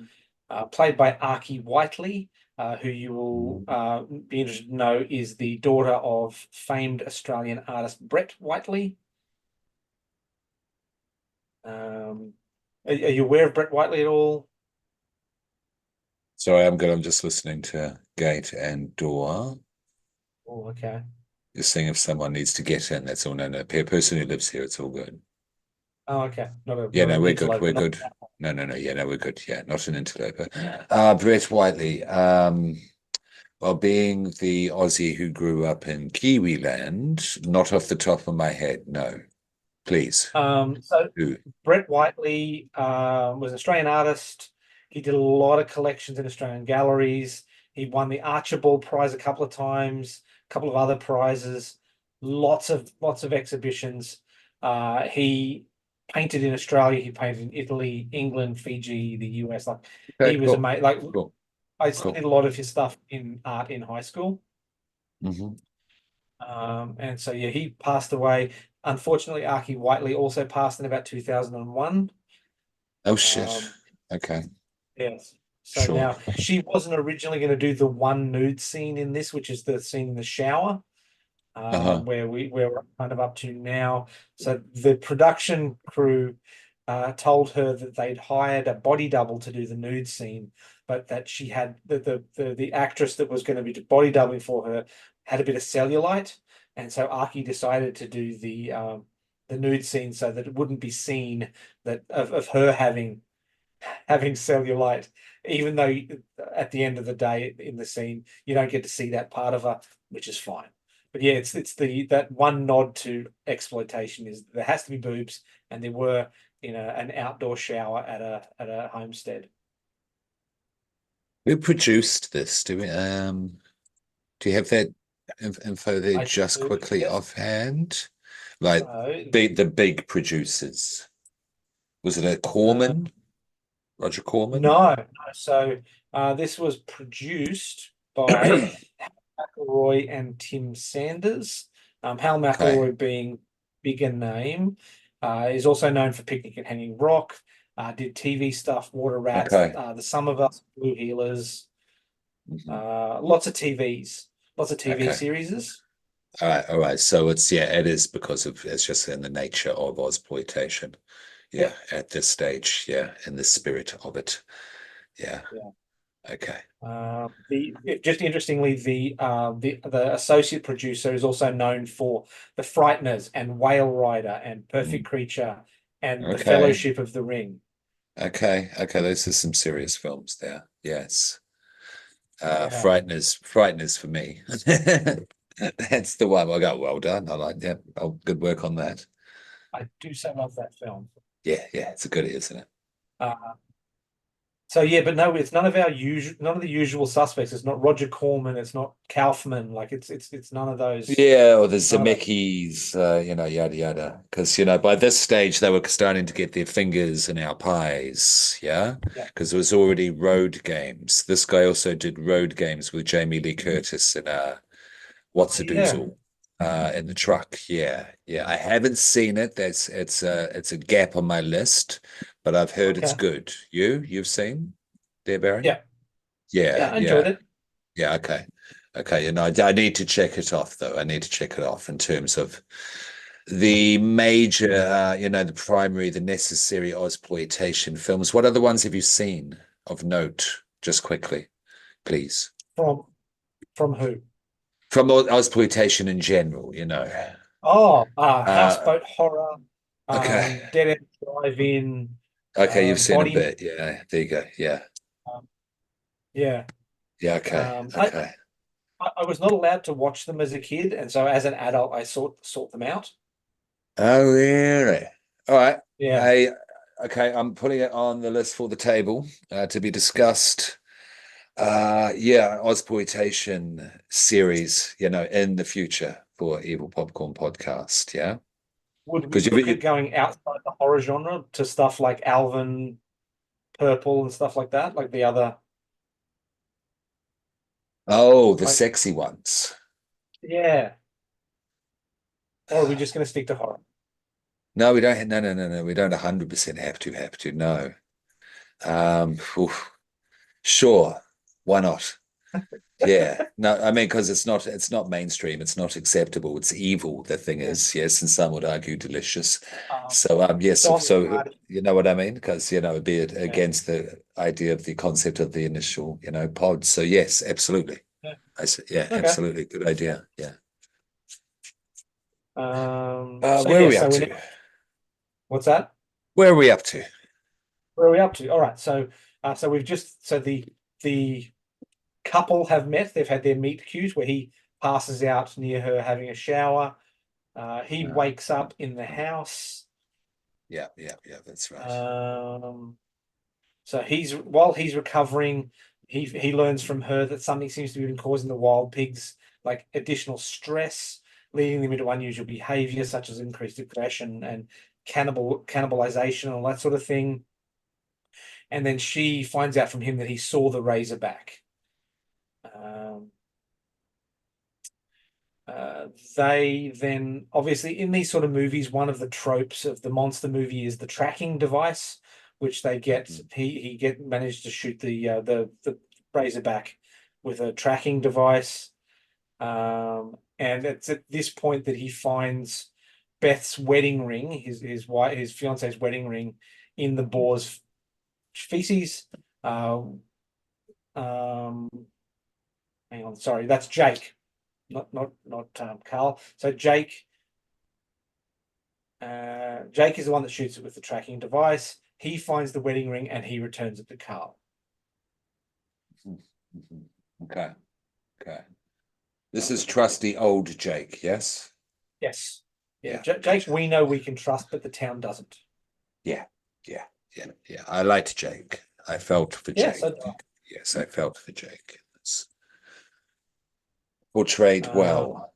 Played by Archie Whiteley, who you will mhm. be interested to know is the daughter of famed Australian artist Brett Whiteley. Are you aware of Brett Whiteley at all? Sorry, I'm good. I'm just listening to gate and door. Oh, okay. Just seeing if someone needs to get in. That's all. No, no. Per person who lives here, it's all good. Oh, okay. Yeah, Not no, an we're good. interloper. We're Not good. No, no, no. Yeah, no, we're good. Yeah, not an interloper. Brett Whiteley. Well, being the Aussie who grew up in Kiwi land, not off the top of my head. No, please. So Who? Brett Whiteley was an Australian artist. He did a lot of collections in Australian galleries. He won the Archibald Prize a couple of times, a couple of other prizes, lots of exhibitions. He painted in Australia. He painted in Italy, England, Fiji, the US. Like he Okay, was cool. amazing. Like Cool. I Cool. studied a lot of his stuff in art in high school. Hmm. And so yeah, he passed away. Unfortunately, Archie Whiteley also passed in about 2001. Oh shit. Um, Okay. yes. So Sure. now she wasn't originally going to do the one nude scene in this, which is the scene in the shower, Uh-huh. where we're kind of up to now. So the production crew told her that they'd hired a body double to do the nude scene, but that she had the actress that was going to be body doubling for her had a bit of cellulite, and so Archie decided to do the nude scene so that it wouldn't be seen that of her having cellulite, even though at the end of the day in the scene you don't get to see that part of her, which is fine. But yeah, it's the that one nod to exploitation is there has to be boobs, and there were in an outdoor shower at a homestead. Who produced this? Do you have that info there I just do, quickly yes. offhand? Like So the big producers. Was it a uh, Corman? Roger Corman? no. So this was produced by McElroy and Tim Sanders. Hal Okay. McElroy being bigger name, is also known for Picnic and Hanging Rock. Did TV stuff, Water Rats, Okay. The Sum of Us, Blue Healers, Mhm. lots of TVs, lots of TV Okay. series. All right. All right. So it is because of it's just in the nature of Ozploitation. Yeah, Yep. at this stage. Yeah, in the spirit of it. Yeah. Yeah. Okay. Just interestingly, the associate producer is also known for The Frighteners and Whale Rider and Mm. Perfect Creature and The Okay. Fellowship of the Ring. Okay. Okay. Those are some serious films there. Yes. Yeah, Frighteners for me. That's the one. I got well done. I like that. Oh, good work on that. I do so love that film. Yeah, yeah, it's a goodie, isn't it? Uh, so yeah, but no, it's none of the usual suspects. It's not Roger Corman. It's not Kaufman. Like it's none of those. Yeah, or the None of those. Zemeckis, yada yada. Because by this stage they were starting to get their fingers in our pies, yeah. Yeah. Because it was already Road Games. This guy also did Road Games with Jamie Lee Curtis and What's Oh, a yeah. Doozle in the truck. Yeah, yeah. I haven't seen it. That's it's a gap on my list, but I've heard it's Okay. good. You've seen there, Baron? Yeah. Yeah. Yeah, I enjoyed yeah, it. yeah. Okay, okay. I need to check it off though. I need to check it off in terms of the major, the primary, the necessary Ozploitation films. What other ones have you seen of note? Just quickly, please. From who? From Ozploitation in general. Oh, Uh, Houseboat Horror, okay. Dead End Drive-In, Okay, you've seen a Body. bit. Yeah, there you go. Yeah. Um, yeah. Yeah, okay. Um, I, Okay. I was not allowed to watch them as a kid, and so as an adult, I sort them out. Oh, really? All right. Yeah. I okay, I'm putting it on the list for the table to be discussed. Yeah, Ozploitation series, in the future for Evil Popcorn Podcast. Yeah. Would we Because look at going outside the horror genre to stuff like Alvin, Purple, and stuff like that, like the other, the like sexy ones. yeah, or are we just going to stick to horror? No, we don't. No, no, no, no. We don't 100% have to. No. Oof. Sure. Why not? Yeah. No, I mean, because it's not mainstream. It's not acceptable. It's evil. The thing Yeah. is, yes, and some would argue delicious. Um, So, yes. Don So, Hardy. you know what I mean? Because, be it Yeah. against the idea of the concept of the initial, pod. So, yes, absolutely. Yeah. Yeah, Okay. absolutely. Good idea. Yeah. So Where are yeah, we up so to? what's that? Where are we up to? Where are we up to? All right. So we've just so the couple have met. They've had their meet cute where he passes out near her having a shower. He Uh, wakes up in the house. yeah, yeah, yeah. That's right. Um, so while he's recovering, he learns from her that something seems to be causing the wild pigs like additional stress, leading them into unusual behavior such as increased aggression and cannibalization and all that sort of thing. And then she finds out from him that he saw the Razorback. Um, they then obviously in these sort of movies, one of the tropes of the monster movie is the tracking device, which they get. Mhm. He get managed to shoot the Razorback with a tracking device, and it's at this point that he finds Beth's wedding ring, his wife, his fiance's wedding ring, in the boar's feces. Uh, um, hang on, sorry, that's Jake, not Carl. So Jake is the one that shoots it with the tracking device. He finds the wedding ring and he returns it to Carl. Mhm. Mhm. Okay. Okay. This is trusty old Jake, yes? Yes. Yeah, Yeah, Jake, gotcha. we know we can trust, but the town doesn't. Yeah, yeah, yeah, yeah. I liked Jake. I felt for Yeah, Jake. so do Yes, I felt for Jake. It's portrayed I. well.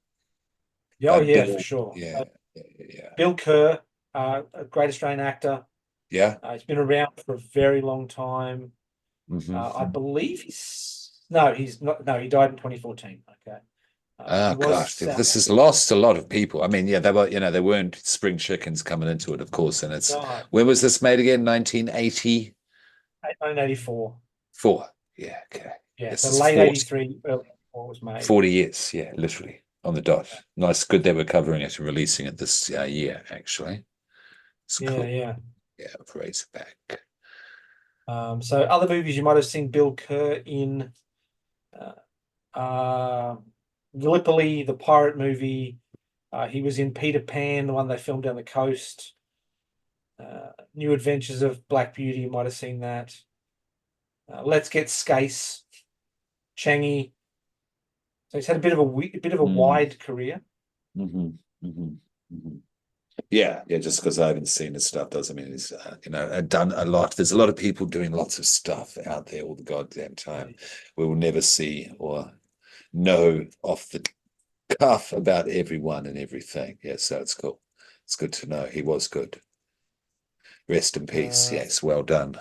Yeah, oh yeah, for Bill, sure. yeah, yeah, yeah. Bill Kerr, a great Australian actor. Yeah. He's been around for a very long time. I Hmm. believe he's not. No, he died in 2014. Okay. He Oh was gosh, South this has African. lost a lot of people. I mean, yeah, they weren't spring chickens coming into it, of course. And it's No, when was this made again? 1984. 1984. Yeah, okay. Yeah, This so is late 83, early 84 was made. 40 years. Yeah, literally on the dot. Nice, good they were covering it and releasing it this year, actually. It's Yeah, cool. yeah. Yeah, Razorback. So other movies you might have seen Bill Kerr in, uh, uh, Gallipoli, the pirate movie. He was in Peter Pan, the one they filmed down the coast. New Adventures of Black Beauty, you might have seen that. Let's Get Skace, Changi. So he's had a bit of a Mm, wide career. hmm hmm hmm Yeah, yeah, just because I haven't seen his stuff doesn't mean he's, done a lot. There's a lot of people doing lots of stuff out there all the goddamn time. We will never see or know off the cuff about everyone and everything. Yeah, so it's cool. It's good to know. He was good. Rest in peace. Uh, Yes, well done.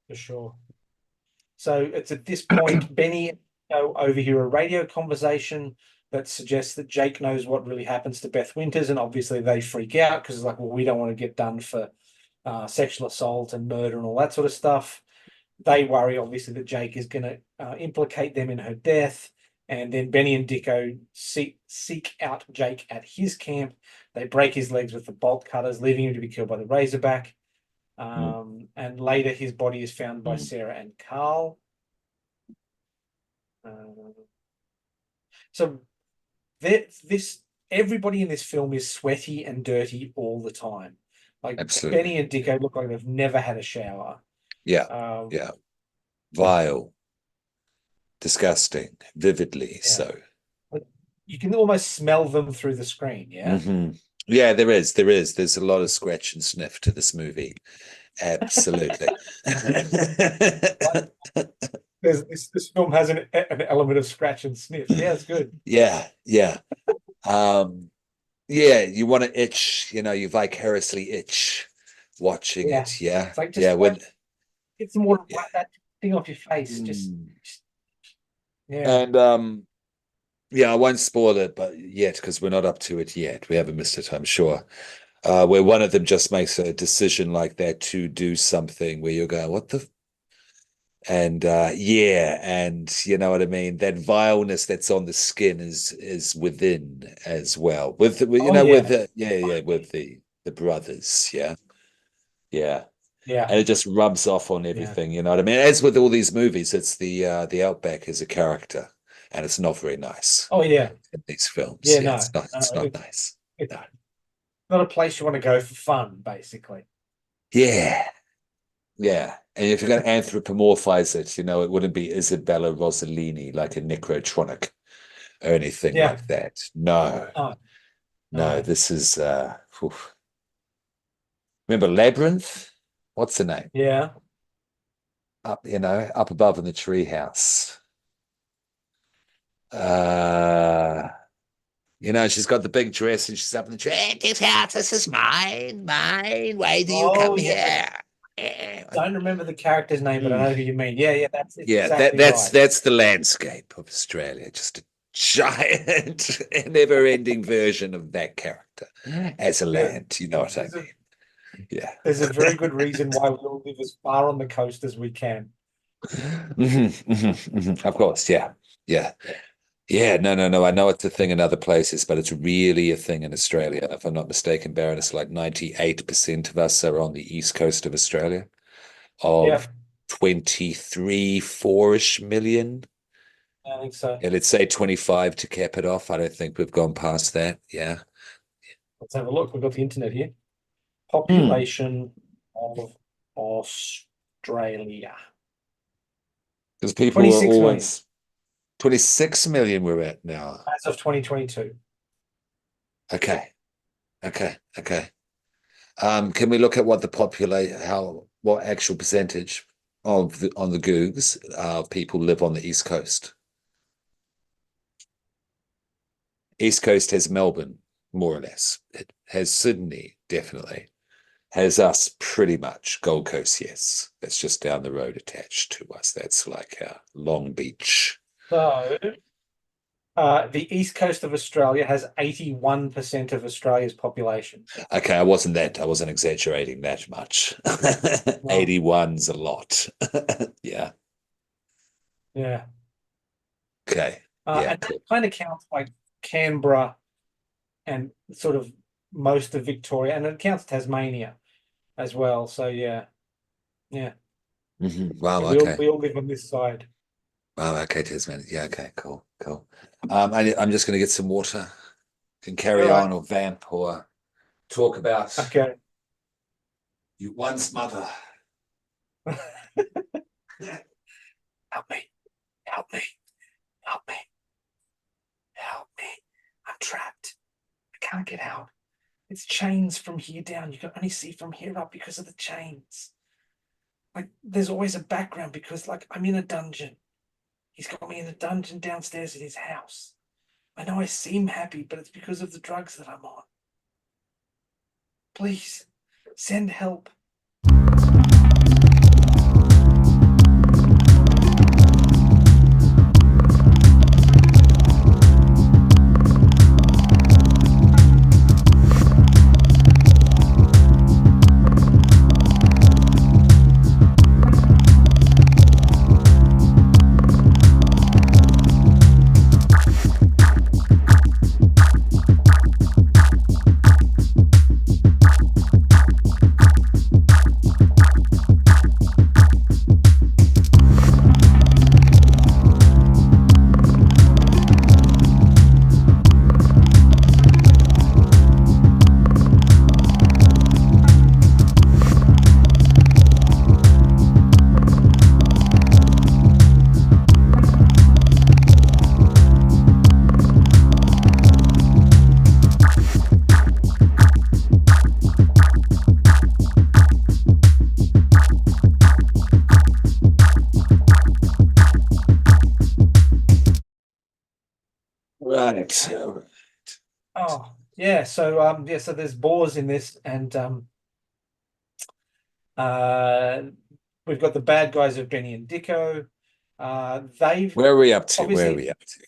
for sure. So it's at this point, Benny and Nico overhear a radio conversation that suggests that Jake knows what really happens to Beth Winters, and obviously they freak out because it's like, well, we don't want to get done for sexual assault and murder and all that sort of stuff. They worry, obviously, that Jake is going to implicate them in her death. And then Benny and Dicko seek out Jake at his camp. They break his legs with the bolt cutters, leaving him to be killed by the Razorback. Mm, And later, his body is found by mm. Sarah and Carl. Uh, so this everybody in this film is sweaty and dirty all the time. Like Absolutely. Benny and Dicko look like they've never had a shower. Yeah, Um, yeah. Vile, disgusting, vividly yeah, so. you can almost smell them through the screen. Yeah. Hmm. Yeah, there is. There's a lot of scratch and sniff to this movie. Absolutely. This film has an element of scratch and sniff. Yeah, it's good. Yeah, yeah. Um, yeah, you want to itch, you vicariously itch watching Yeah, it. Yeah, it's like yeah. just When, get some water, yeah. wipe that thing off your face. Mm. Yeah. And yeah, I won't spoil it, but yet because we're not up to it yet. We haven't missed it, I'm sure. where one of them just makes a decision like that to do something where you're going, what the? And yeah, and you know what I mean? That vileness that's on the skin is within as well. With the, you Oh know, with yeah, the yeah, totally. with the brothers, yeah. Yeah. Yeah, And it just rubs off on yeah. everything, you know what I mean? As with all these movies, it's the Outback is a character, and it's not very nice Oh yeah, in these films. yeah. Yeah, No, it's not nice. it's No. not a place you want to go for fun, basically. Yeah, yeah. And if you're going to anthropomorphize it, you know, it wouldn't be Isabella Rossellini like a necrotronic or anything Yeah. like that. No, Oh no, no. this is oof. Remember Labyrinth? What's the name? Yeah. Up, you know, up above in the treehouse. Uh You know, she's got the big dress and she's up in the tree. This house, this is mine, mine. Why do you Oh come yeah. I here? Yeah. don't remember the character's name, but I Mm. know who you mean. Yeah, yeah. That's it's Yeah, exactly right. that's the landscape of Australia. Just a giant, never-ending version of that character as a Yeah. land. You know what I There's a mean? Yeah. there's a very good reason why we all live as far on the coast as we can. Of course, yeah, yeah. Yeah, no, no, no. I know it's a thing in other places, but it's really a thing in Australia. If I'm not mistaken, Baron, it's like 98% of us are on the east coast of Australia, Yeah, of 23, 4-ish million. I think so. Yeah, let's say 25 to cap it off. I don't think we've gone past that. Yeah. Let's have a look. We've got the internet here. Hmm. Population of Australia. Because people were 26 million always 26 million we're at now. as of 2022. Okay. Okay. Okay. Can we look at what the populate how what actual percentage of the on the Googs people live on the East Coast? East Coast has Melbourne, more or less. It has Sydney, definitely. Has us pretty much. Gold Coast, yes. That's just down the road attached to us. That's like Long Beach. So, the east coast of Australia has 81% of Australia's population. Okay, I wasn't exaggerating that much. Wow. 81's a lot. Yeah. Yeah. Okay. Yeah, And that cool. kind of counts like Canberra and sort of most of Victoria, and it counts Tasmania as well. So yeah, yeah, Wow, yeah. okay. We all live on this side. Wow, okay, Tasmania. Yeah, okay, cool, cool. I'm just gonna get some water. Can All carry right. on or vamp or talk about Okay. you once mother. Help me. Help me. Help me. Help me. I'm trapped. I can't get out. It's chains from here down. You can only see from here up because of the chains. Like there's always a background because like I'm in a dungeon. He's got me in a dungeon downstairs in his house. I know I seem happy, but it's because of the drugs that I'm on. Please send help. Right. Oh, yeah. So yeah, so there's boars in this, and uh we've got the bad guys of Benny and Dicko. They've Where are we up to? Where are obviously we up to?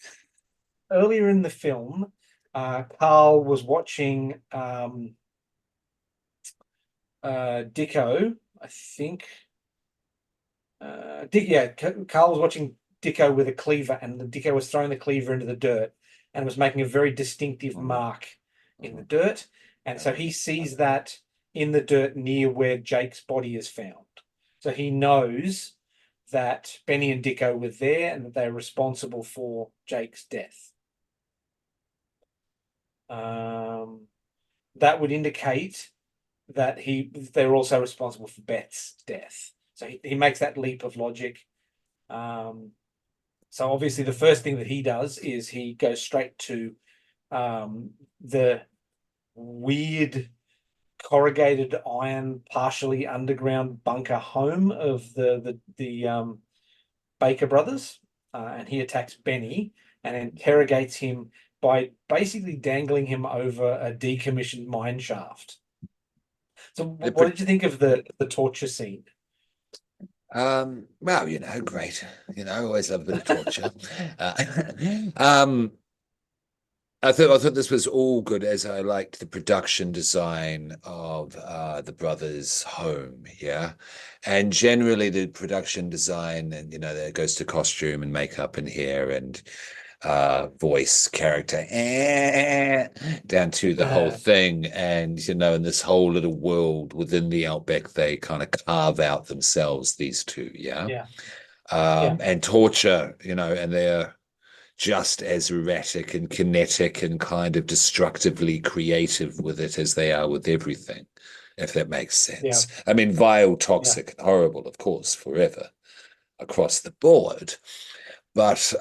earlier in the film, Carl was watching Dicko, I think. Carl was watching Dicko with a cleaver, and the Dicko was throwing the cleaver into the dirt and was making a very distinctive mark in the dirt. And so he sees that in the dirt near where Jake's body is found. So he knows that Benny and Dicko were there and that they're responsible for Jake's death. That would indicate that they're also responsible for Beth's death. So he makes that leap of logic. So obviously the first thing that he does is he goes straight to the weird corrugated iron, partially underground bunker home of the Baker brothers, and he attacks Benny and interrogates him by basically dangling him over a decommissioned mine shaft. So, what did you think of the torture scene? Well, great. Always love a bit of torture. I thought this was all good, as I liked the production design of the brothers' home, yeah, and generally the production design, and that goes to costume and makeup and hair and voice, character, down to the whole thing, and in this whole little world within the Outback, they kind of carve out themselves, these two, yeah, Yeah, and torture, and they're just as erratic and kinetic and kind of destructively creative with it as they are with everything, if that makes yeah, sense. I mean, vile, yeah, toxic, and horrible, of course, forever across the board. But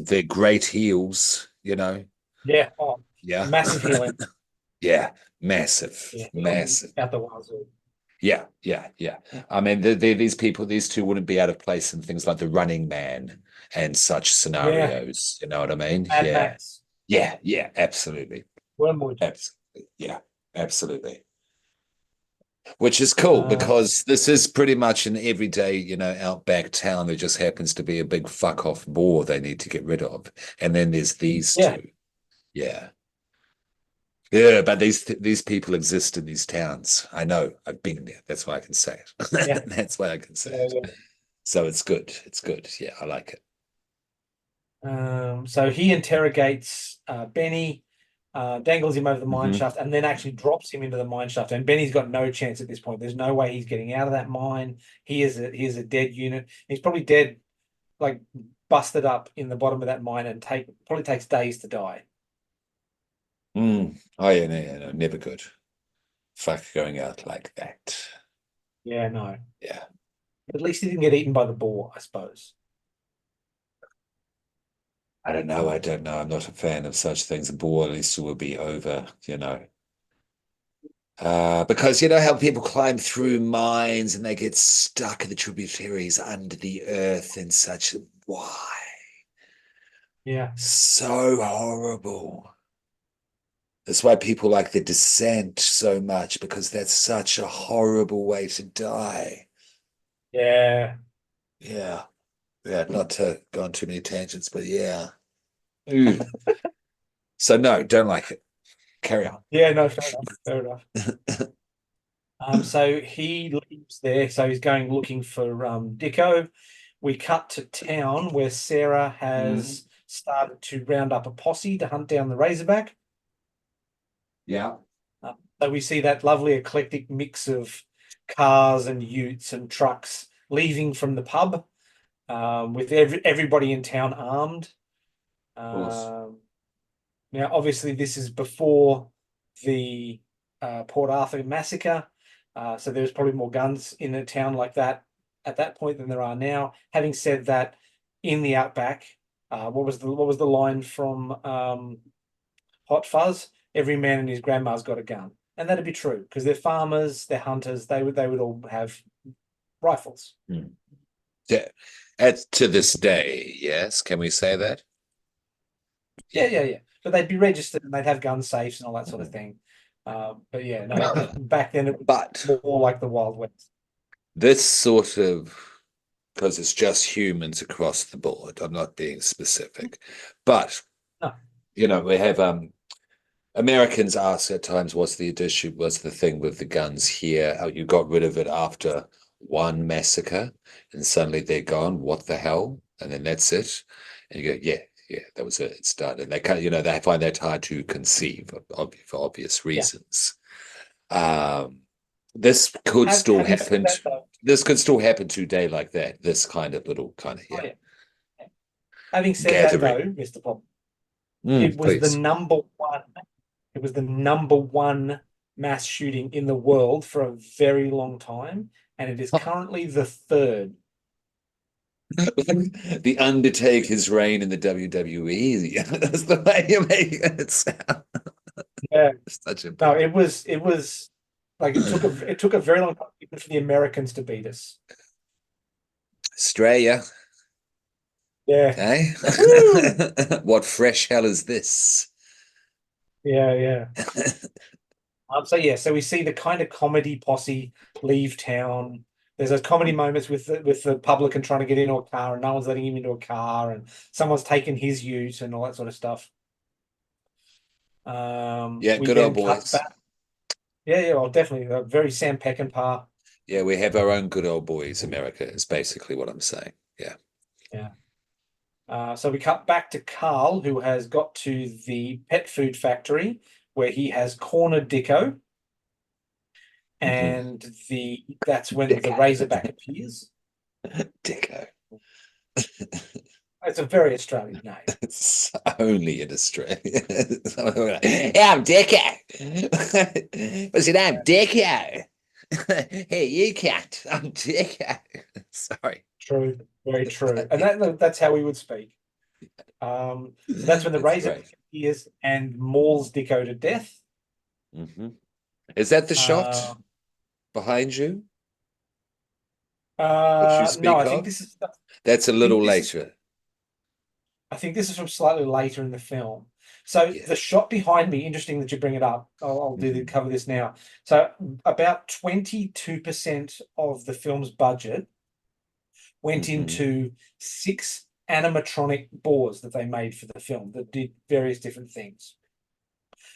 they're great heels, yeah. Oh, Yeah. massive healing. Yeah. Massive. Yeah, Massive. out the wazoo. Yeah, yeah, yeah. I mean, these people, these two wouldn't be out of place in things like the Running Man and such Yeah, scenarios. You know what I mean? Mad Yeah. Max, Yeah, yeah, absolutely. Wormwood. Absolutely. Yeah, absolutely. Which is cool Uh, because this is pretty much an everyday, outback town. There just happens to be a big fuck off boar they need to get rid of. And then there's these yeah, two. Yeah. Yeah, but these people exist in these towns. I know. I've been there. That's why I can say yeah, it. That's why I can say yeah, it. yeah. So it's good. It's good. Yeah, I like it. So he interrogates Benny, dangles him over the mine Hmm. shaft, and then actually drops him into the mine shaft. And Benny's got no chance at this point. There's no way he's getting out of that mine. He is a dead unit. He's probably dead, like busted up in the bottom of that mine, and probably takes days to die. Oh yeah, no, never good. Fuck going out like that. Yeah, no. Yeah. At least he didn't get eaten by the boar, I suppose. I don't know. I don't know. I'm not a fan of such things. A boar at least will be over. Because you know how people climb through mines and they get stuck in the tributaries under the earth and such. Why? Yeah, So horrible. That's why people like The Descent so much, because that's such a horrible way to die. yeah, Yeah. Yeah, not to go on too many tangents, but yeah. Ooh. So no, don't like it. Carry on. yeah. No, fair enough. Fair enough. So he leaves there. So he's going looking for Dicko. We cut to town where Sarah Mhm. has started to round up a posse to hunt down the Razorback. Yeah. So we see that lovely eclectic mix of cars and utes and trucks leaving from the pub, with everybody in town armed. Of course. Um, Now, obviously, this is before the Port Arthur massacre, so there's probably more guns in a town like that at that point than there are now. Having said that, in the outback, what was the line from Hot Fuzz? Every man and his grandma's got a gun, and that'd be true because they're farmers, they're hunters. They would all have rifles. Hmm. Yeah. To this day, yes. Can we say that? Yeah, Yeah. yeah, yeah. But they'd be registered and they'd have gun safes and all that sort of Mhm. thing. But yeah, no, back then it But was more like the Wild West. this sort of, because it's just humans across the board, I'm not being specific, but No, we have Americans ask at times, what's the issue? What's the thing with the guns here? Oh, you got rid of it after one massacre and suddenly they're gone. What the hell? And then that's it. And you go, yeah, yeah, that was it. It's done. And they kind of, they find that hard to conceive for obvious Yeah. reasons. Um, this could still Having said happen. that, though, This could still happen today like that. This kind of little kind of, oh yeah, yeah. Having said that, gathering. though, Mr. Pop, Mm, it was the please. number one. It was the number one mass shooting in the world for a very long time, and it is currently the third. The Undertaker's reign in the WWE. That's the way you make it sound. Yeah. Such a No, big it was like it took a very long time even for the Americans to beat us. Australia. Yeah. Eh? Woo! What fresh hell is this? Yeah, yeah. So yeah, so we see the kind of comedy posse leave town. There's those comedy moments with the publican trying to get into a car and no one's letting him into a car and someone's taken his ute and all that sort of stuff. Yeah, We good old then cut boys. back. Yeah, yeah, well, definitely very Sam Peckinpah. Yeah, we have our own good old boys, America, is basically what I'm saying. Yeah. Yeah. So we cut back to Carl, who has got to the pet food factory where he has cornered Dicko, Mhm. and that's when the Dicko. Razorback appears. Dicko. It's a very Australian name. It's only in Australia. Yeah, I'm Dicko. What's your name? Dicko. Hey, you cat. I'm Dicko. Sorry. True, very true. And that's how we would speak. So that's when the That's Razorback great. appears and mauls Dicko to death. Hmm. Is that the shot Uh, behind you that you no, speak of? I That's a think little this is later. I think this is from slightly later in the film. So Yeah. the shot behind me, interesting that you bring it up. I'll Hmm. cover this now. So about 22% of the film's budget went Hmm. into 6 animatronic boars that they made for the film that did various different things.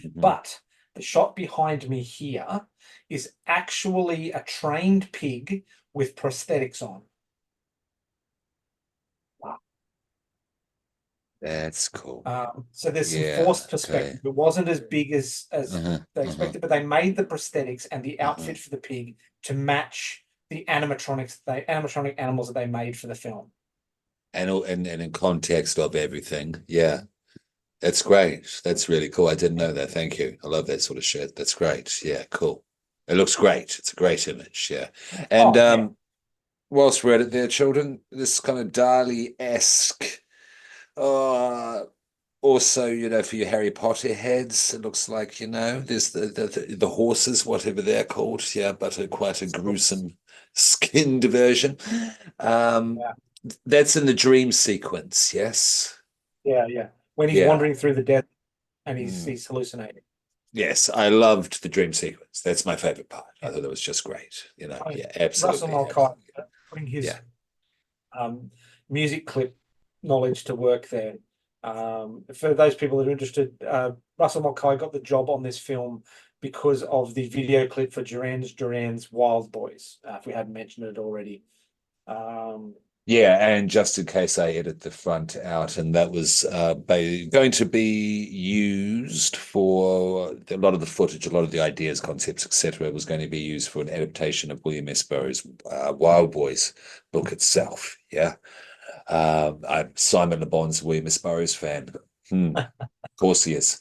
Hmm. But the shot behind me here is actually a trained pig with prosthetics on. That's cool. So there's some Yeah. forced Okay. perspective. It wasn't as big as Uh-huh. they Uh-huh. expected, but they made the prosthetics and the Uh-huh. outfit for the pig to match the animatronic animals that they made for the film. And in context of everything. Yeah. That's great. That's really cool. I didn't know that. Thank you. I love that sort of shit. That's great. Yeah, cool. It looks great. It's a great image. Yeah. And Oh yeah, whilst we're at it there, children, this kind of Dali-esque uh also, for your Harry Potter heads, it looks like, there's the horses, whatever they're called. Yeah, but quite a gruesome skinned version. Um, yeah, that's in the dream sequence, yes. yeah, yeah. When he's Yeah. wandering through the desert and Mm. he's hallucinating. Yes, I loved the dream sequence. That's my favorite part. I Yeah. thought that was just great. I mean, Yeah, Russell absolutely, Mulcahy absolutely. putting Yeah. his music clip knowledge to work there. For those people that are interested, Russell Mulcahy got the job on this film because of the video clip for Duran's Wild Boys, if we hadn't mentioned it already. Um, Yeah, and just in case I edit the front out, and that was going to be used for a lot of the footage, a lot of the ideas, concepts, etc., was going to be used for an adaptation of William S. Burroughs' Wild Boys book itself. Yeah, I'm Simon Le Bon's William S. Burroughs fan. Of course he is.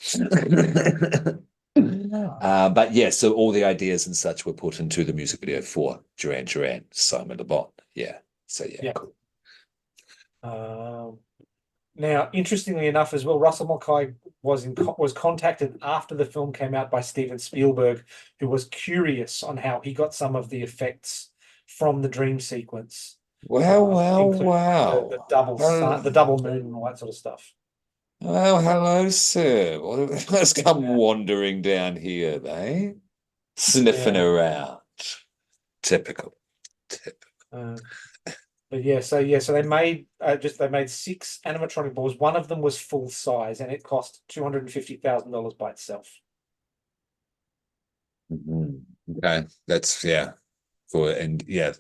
But yeah, so all the ideas and such were put into the music video for Duran, Simon Le Bon. Yeah, so yeah, yeah. cool. Um, Now, interestingly enough, as well, Russell Mulcahy was contacted after the film came out by Steven Spielberg, who was curious on how he got some of the effects from the dream sequence, Wow, wow, including the wow. double sun, the double moon, and all that sort of stuff. Well, hello, sir. Well, let's come Yeah, wandering down here, eh? Sniffing yeah. around. Typical. Typical. Uh, but so they made 6 animatronic balls. One of them was full size, and it cost $250,000 by itself. Mhm. Okay, that's yeah. And yeah,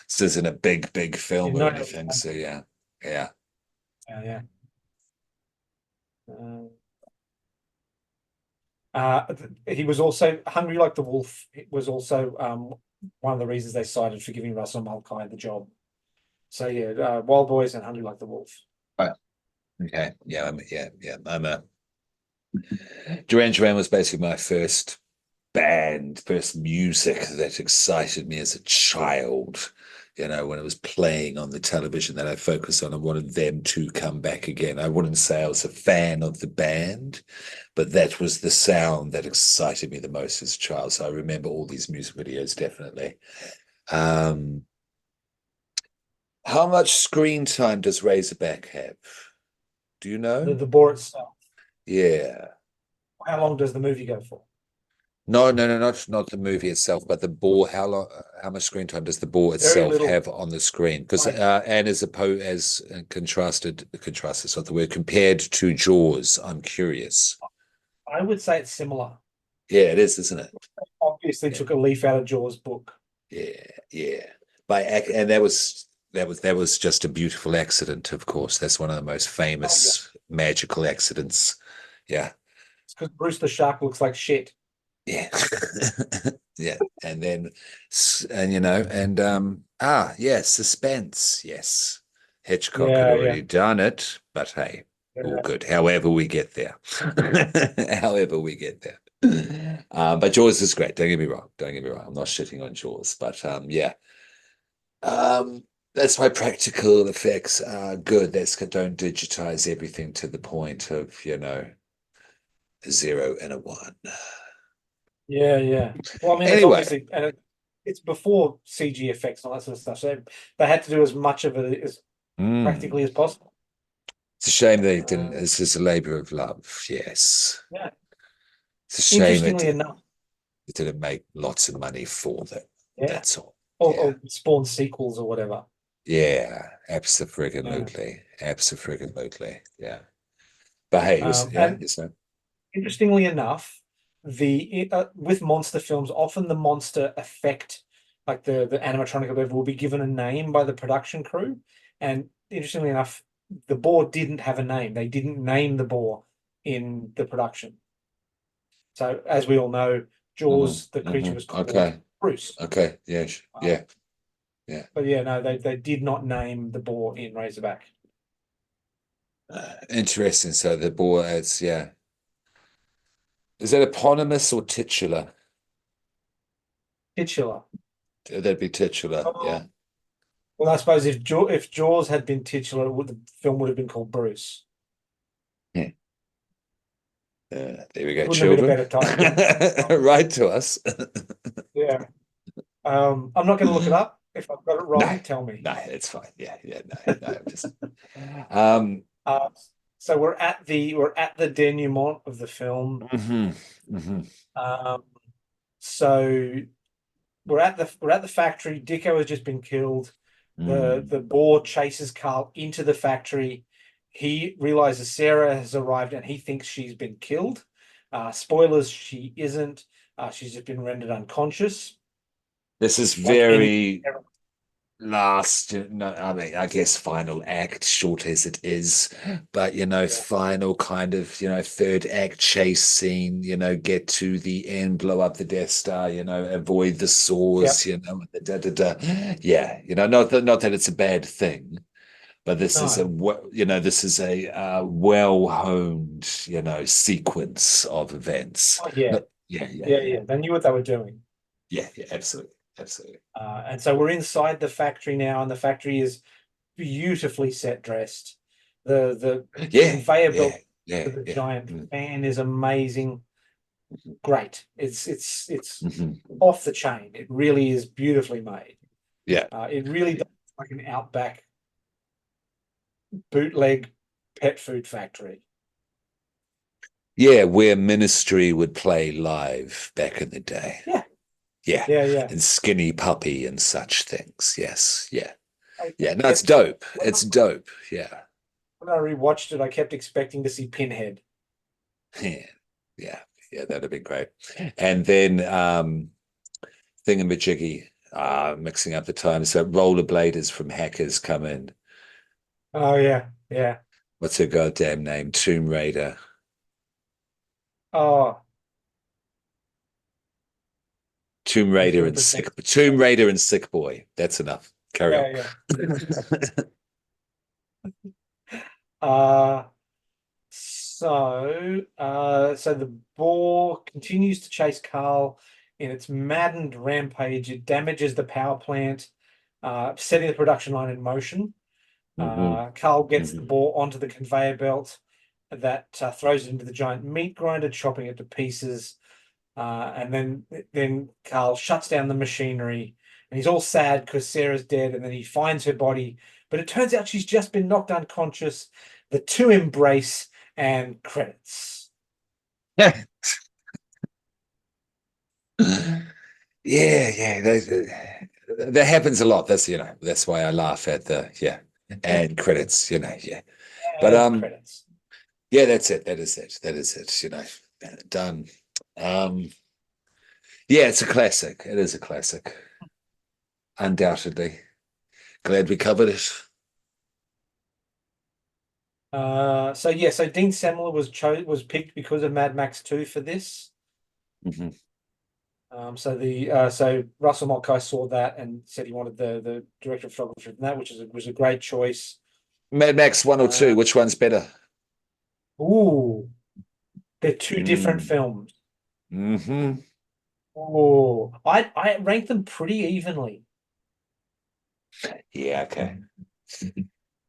this isn't a big You film or know, anything, so yeah, yeah. yeah. Uh, he was also Hungry Like the Wolf. It was also one of the reasons they cited for giving Russell Mulcahy the job. So yeah, Wild Boys and Hungry Like the Wolf. Right. Okay, yeah, I'm a Duran Duran was basically my first band, first music that excited me as a child. You know, when it was playing on the television that I focused on, I wanted them to come back again. I wouldn't say I was a fan of the band, but that was the sound that excited me the most as a child. So I remember all these music videos definitely. Um, how much screen time does Razorback have? Do you The know? the boar itself. Yeah. How long does the movie go for? No, not the movie itself, but the ball. How long? How much screen time does the ball Very itself little. have on the screen? Because Like and as contrasted is not the word, compared to Jaws. I'm curious. I would say it's similar. Yeah, it is, isn't it? Obviously, Yeah, took a leaf out of Jaws' book. yeah. And that was just a beautiful accident. Of course, that's one of the most Oh yeah, famous magical accidents. Yeah, it's because Bruce the Shark looks like shit. yeah. Yeah, and then and yeah, suspense. Yes, Hitchcock had Yeah. already done it, but hey, all Yeah. good. However we get there. However we get there. But Jaws is great. Don't get me wrong. Don't get me wrong. I'm not shitting on Jaws, but yeah. That's why practical effects are good. Don't digitize everything to the point of, a zero and a one. Yeah. Well, I mean, it's Anyway, obviously, and it's before CG effects and all that sort of stuff. So they had to do as much of it as mm, practically as possible. it's a shame they didn't. Uh, This is a labor of love. Yes. yeah. It's a shame Interestingly enough, it didn't make lots of money for them. yeah, That's all. or Yeah. spawn sequels or whatever. Yeah. Yeah. Absolutely. Absolutely. Yeah. But hey, yeah, And it's no. interestingly enough, the with monster films, often the monster effect, like the animatronic or whatever, will be given a name by the production crew. And interestingly enough, the boar didn't have a name. They didn't name the boar in the production. So as we all know, Jaws, the creature was called Okay. Bruce. Okay. Yes. Uh, Yeah. Yeah. but yeah, no, they did not name the boar in Razorback. Interesting. So the boy, it's yeah. Is that eponymous or titular? Titular. That'd be titular. Yeah. Well, I suppose if Jaws had been titular, the film would have been called Bruce. Yeah. There we go, Wouldn't have been a children. better title. Write to us. Yeah. I'm not going to look it up. If I've got it No, wrong, tell me. no, it's fine. Yeah, no. Just um, Uh, so we're at the denouement of the film. mhm, mhm, Um, so we're at the factory. Dicko has just been killed. The mm. the boar chases Carl into the factory. He realizes Sarah has arrived and he thinks she's been killed. Spoilers, she isn't. She's just been rendered unconscious, This is like any. very last, no, I mean, I guess final act, short as it is, but Yeah. final kind of, third act chase scene, get to the end, blow up the Death Star, avoid the Yep. saws, Yeah, not that it's a bad thing, but this is No. this is a well-honed, sequence of events. Oh, yeah. No, yeah, yeah, Yeah. yeah, They knew what they were doing. yeah, absolutely. And so we're inside the factory now, and the factory is beautifully set dressed. The Yeah, conveyor yeah, belt yeah, for the yeah. giant Mm. fan is amazing. Great. It's Mhm. off the chain. It really is beautifully made. Yeah. It really does look like an Outback bootleg pet food factory. Yeah, where Ministry would play live back in the day. Yeah, Yeah. yeah. And Skinny Puppy and such things. Yes. Yeah. I Yeah. No, it's kept dope. It's dope. Yeah. when I rewatched it, I kept expecting to see Pinhead. Yeah. Yeah. Yeah, that'd have been great. And then Thingamajiggy, mixing up the times. So rollerbladers from Hackers come in. Oh yeah, yeah. What's her goddamn name? Tomb Raider. Oh, I'm trying to think. Tomb Raider and Sick Boy. That's enough. Carry on. Yeah, yeah. Uh, so the boar continues to chase Carl in its maddened rampage. It damages the power plant, setting the production line in motion. Hmm. Carl gets the Hmm. boar onto the conveyor belt that throws it into the giant meat grinder, chopping it to pieces. And then Carl shuts down the machinery, and he's all sad because Sarah's dead. And then he finds her body, but it turns out she's just been knocked unconscious. The two embrace and credits. Yeah, yeah. That happens a lot. That's why I laugh at the and credits, yeah. But And credits. yeah, that's it. That is it. That is it, done. Um, yeah, it's a classic. It is a classic. Undoubtedly. Glad we covered it. So Dean Semler was picked because of Mad Max 2 for this. Hmm. So Russell Mulcahy saw that and said he wanted the director of photography from that, which was a great choice. Mad Max 1 or 2, Uh, which one's better? ooh, they're two different Mm. films. Hmm. Oh, I rank them pretty evenly. Yeah, okay.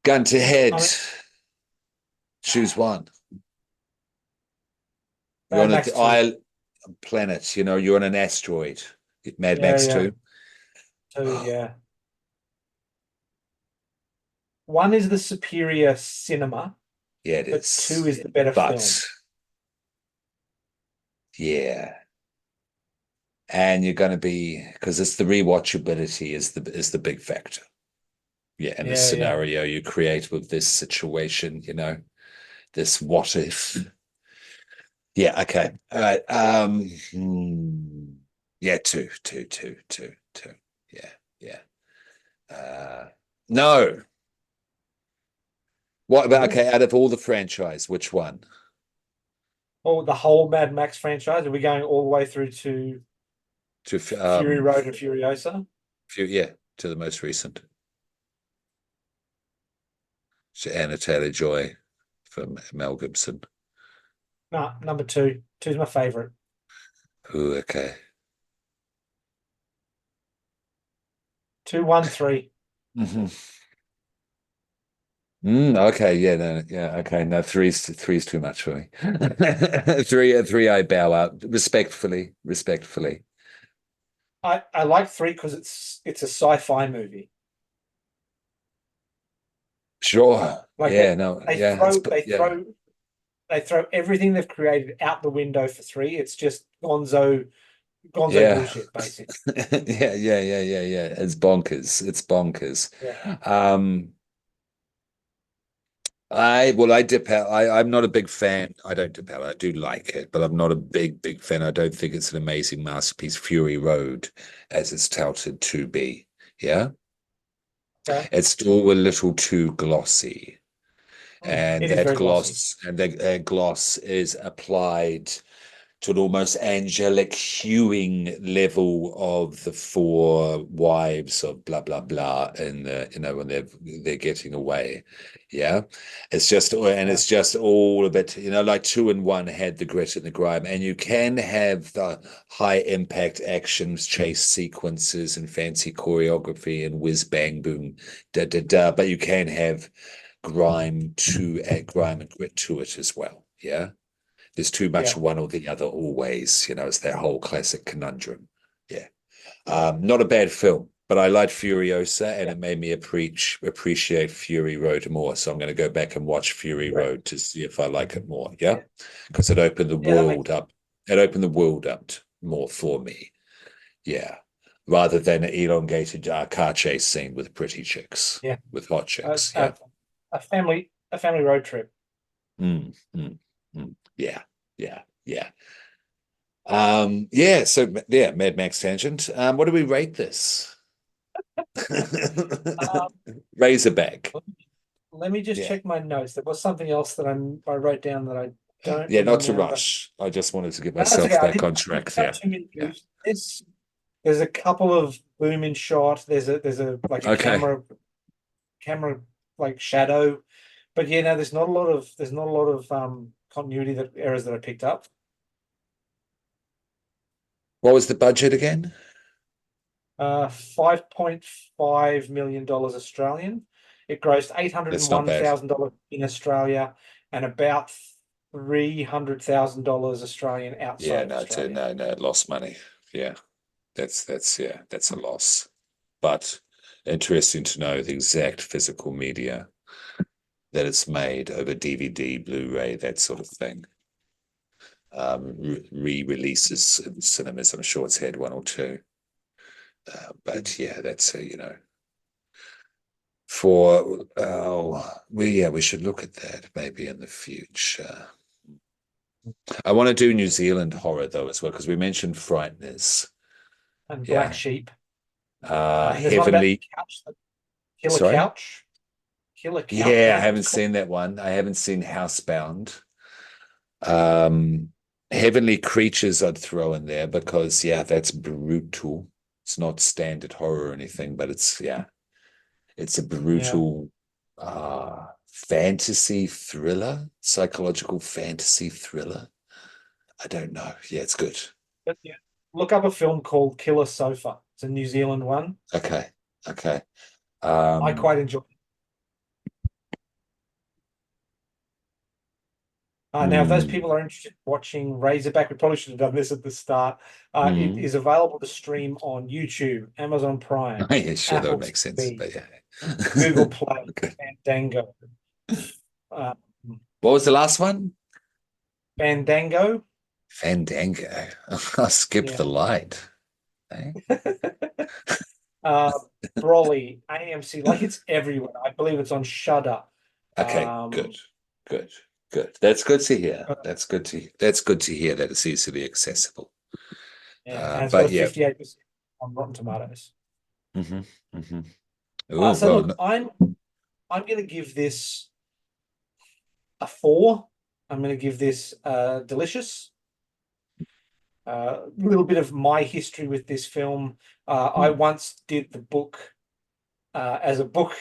Gun to head. I mean, Choose one. You're Mad on Max an 2. island planet, you're on an asteroid. Mad Yeah, Max yeah. 2. 2, yeah. One is the superior cinema, Yeah, it but 2 is. is the better film. But yeah. And you're gonna be because it's the rewatchability is the big factor. Yeah, and the Yeah, yeah. scenario you create with this situation, this what if. Yeah, okay. All right. Yeah, two. Yeah, yeah. No. What about Oh, okay, out of all the franchise, which one? oh, the whole Mad Max franchise. Are we going all the way through to To Fury Road and Furiosa? yeah, to the most recent. To Anna Taylor-Joy from Mel Gibson. No, number 2. Two's my favorite. Ooh, okay. 2, 1, 3. Hmm. Okay, yeah, no, yeah, okay. No, three's too much for me. Three, I bow out respectfully, respectfully. I like 3 because it's a sci-fi movie. Sure. Like Yeah, no, they yeah, throw they yeah, throw they throw everything they've created out the window for 3. It's just gonzo yeah. bullshit, basically. Yeah. It's bonkers. It's bonkers. Yeah. Um, I dip out. I'm not a big fan. I don't dip out. I do like it, but I'm not a big fan. I don't think it's an amazing masterpiece, Fury Road, as it's touted to be. Yeah. Okay. It's still a little too glossy. And It is that very glossy. gloss and that gloss is applied to an almost angelic hewing level of the four wives of blah blah blah and when they're getting away. Yeah. Yeah. It's just all a bit, like 2 and 1 had the grit and the grime, and you can have the high impact actions, chase sequences and fancy choreography and whiz bang boom da da da, but you can have grime and grit to it as well. Yeah. There's too much Yeah. one or the other always. It's that whole classic conundrum. Yeah. Not a bad film, but I liked Furiosa and Yeah. it made me appreciate Fury Road more. So I'm going to go back and watch Fury Great. Road to see if I like it more. Yeah. Yeah. Because it opened the Yeah, that makes world up. It opened the world up more for me. Yeah. Rather than an elongated car chase scene with pretty chicks, yeah. with hot A, chicks. Yeah. a, a family road trip. Mm, mm, mm. Yeah. Yeah. Yeah. Yeah, so yeah, Mad Max tangent. What do we rate this? Um, Razorback. let me just Yeah. check my notes. There was something else that I wrote down that I don't Yeah, not to remember. rush. I just wanted to give No, that's okay. myself back on I didn't track cut there. too many Yeah. moves. There's a couple of boom in shot. There's a like a Okay. camera like shadow. But yeah, no, there's not a lot of continuity that errors that I picked up. What was the budget again? $5.5 million Australian. It grossed eight hundred and That's not one bad. thousand dollars in Australia and about $300,000 Australian Yeah, outside of no, Australia. no, lost money. Yeah, that's a loss. But interesting to know the exact physical media that it's made over DVD, Blu-ray, that sort of thing. Re-releases in cinemas. I'm sure it's had one or two. But yeah, that's for we should look at that maybe in the future. I want to do New Zealand horror though as well because we mentioned Frighteners. And Black Yeah. Sheep. There's one about Heavenly. the couch, the killer Sorry. couch. Killer couch, I Yeah, I think it was haven't called. seen that one. I haven't seen Housebound. Um, Heavenly Creatures I'd throw in there because yeah, that's brutal. It's not standard horror or anything, but it's a Yeah. brutal fantasy thriller, psychological fantasy thriller. I don't know. Yeah, it's good. But yeah. Look up a film called Killer Sofa. It's a New Zealand one. Okay. Okay. I Um, quite enjoy it. Now, if those hmm, people are interested in watching Razorback, we probably should have done this at the start. It hmm. is available to stream on YouTube, Amazon Prime, Yeah, sure, that would Apple make sense. TV, But yeah. Google Play, Okay. Fandango. Uh, What was the last one? Fandango. Fandango. I skipped Yeah. the light. Eh? uh, Brolly, AMC, like it's everywhere. I believe it's on Shudder. Okay, good, Um, good, good. That's good to hear. but, That's good to hear that it's easily accessible. yeah, and it's got a But yeah. 58% on Rotten Tomatoes. Hmm. Hmm. Oh So well, look, I'm going to give this a 4. I'm going to give this delicious. A little bit of my history with this film. I hmm. once did the book as a book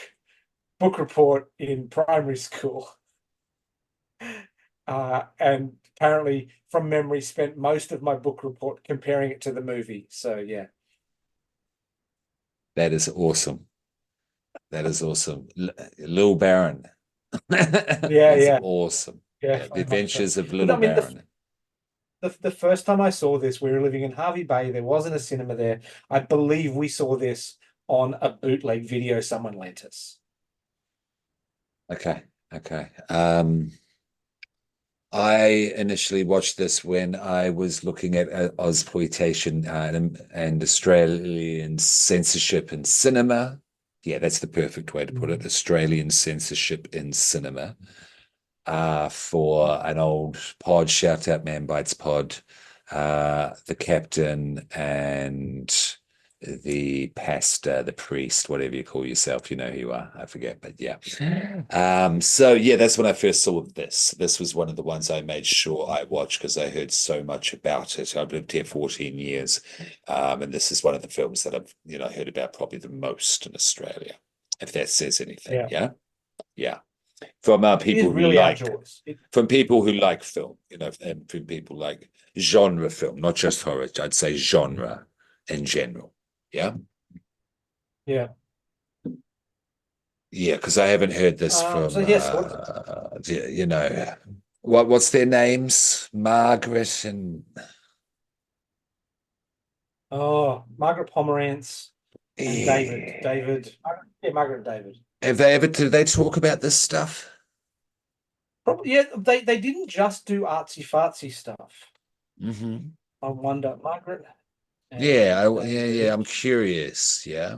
report in primary school, and apparently, from memory, spent most of my book report comparing it to the movie. So yeah, That is awesome. That is awesome. Lil Baron. yeah, That's yeah, awesome. yeah, Yeah, the very much so. Adventures of But Little I mean, Baron. the first time I saw this, we were living in Harvey Bay. There wasn't a cinema there. I believe we saw this on a bootleg video someone lent us. Okay, okay. I initially watched this when I was looking at Ozploitation and Australian censorship in cinema. Yeah, that's the perfect way to put it. Mm. Australian censorship in cinema. For an old pod, shout out Man Bites Pod, the captain and the pastor, the priest, whatever you call yourself, you know who you are. I forget, but yeah. So yeah, that's when I first saw this. This was one of the ones I made sure I watched because I heard so much about it. I've lived here 14 years. And this is one of the films that I've, heard about probably the most in Australia, if that says anything. Yeah, Yeah. Yeah. From it is people who really our like joys. from people who like film, and from people like genre film, not just horror. I'd say genre in general. Yeah, Yeah. yeah, because I haven't heard this So from yes, what's their names? Margaret and Margaret Pomerantz and David. yeah. Yeah, Margaret and David. Did they talk about this stuff? Probably, yeah, they didn't just do artsy fartsy stuff. Hmm. I wonder, Margaret Yeah, and yeah. David. I'm curious. Yeah.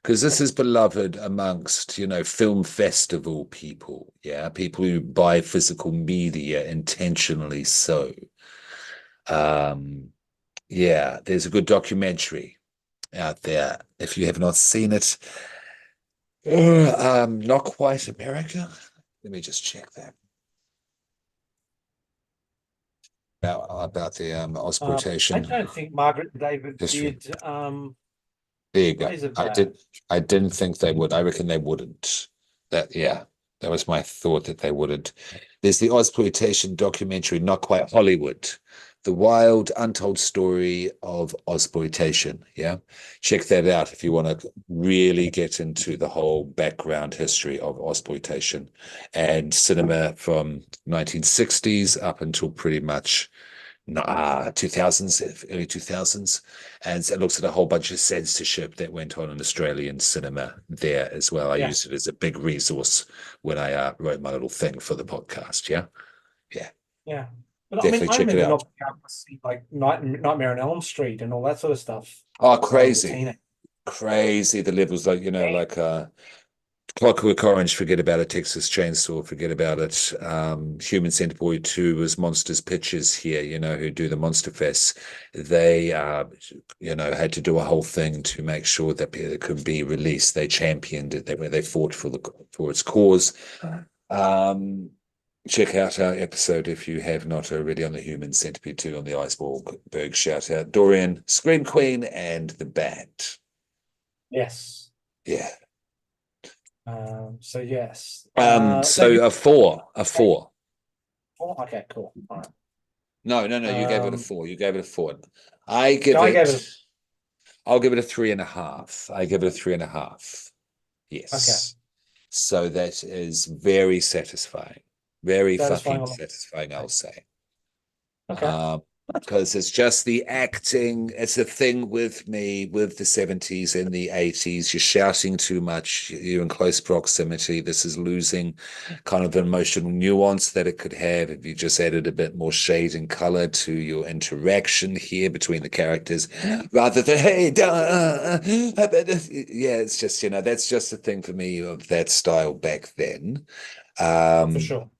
Because this is beloved amongst, film festival people, yeah, people who buy physical media intentionally so. Um, yeah, there's a good documentary out there. If you have not seen it, Not Quite America. Let me just check that about the I Ozploitation don't think Margaret and David history. did There you go. Razorback. I didn't think they would. I reckon they wouldn't. Yeah, that was my thought that they wouldn't. There's the Ozploitation documentary, Not Quite Hollywood, the wild, untold story of Ozploitation. Yeah, check that out if you want to really get into the whole background history of Ozploitation and cinema from 1960s up until pretty much 2000s, early 2000s, and it looks at a whole bunch of censorship that went on in Australian cinema there as well. I Yeah, used it as a big resource when I wrote my little thing for the podcast. Yeah, yeah, yeah. But I mean, definitely I check it remember out. not being able to see like Nightmare on Elm Street and all that sort of stuff Oh, when I was a crazy, teenager. crazy. The levels, like Yeah, like Clockwork Orange, forget about it. Texas Chainsaw, forget about it. Human Centipede 2 was Monsters Pictures here, who do the Monster Fest. They, had to do a whole thing to make sure that it could be released. They championed it. They fought for its cause. Um, check out our episode if you have not already on the Human Centipede 2 on the Iceberg. Shout out Dorian, Scream Queen, and the Bat. yes. Yeah. So yes. That you So a four. four? Okay, cool. All right. No, no, no. You gave it a Um, four. You gave it a four. I give I gave it. it I'll give it a 3.5. I give it a 3.5. okay. Yes. So that is very satisfying. Very Satisfying fucking a lot. satisfying, I'll say. Okay. Um, because it's just the acting. It's the thing with me with the 70s and the 80s. You're shouting too much. You're in close proximity. This is losing kind of the emotional nuance that it could have if you just added a bit more shade and color to your interaction here between the characters rather than, hey, yeah, it's just, that's just the thing for me of that style back then. For Um, sure.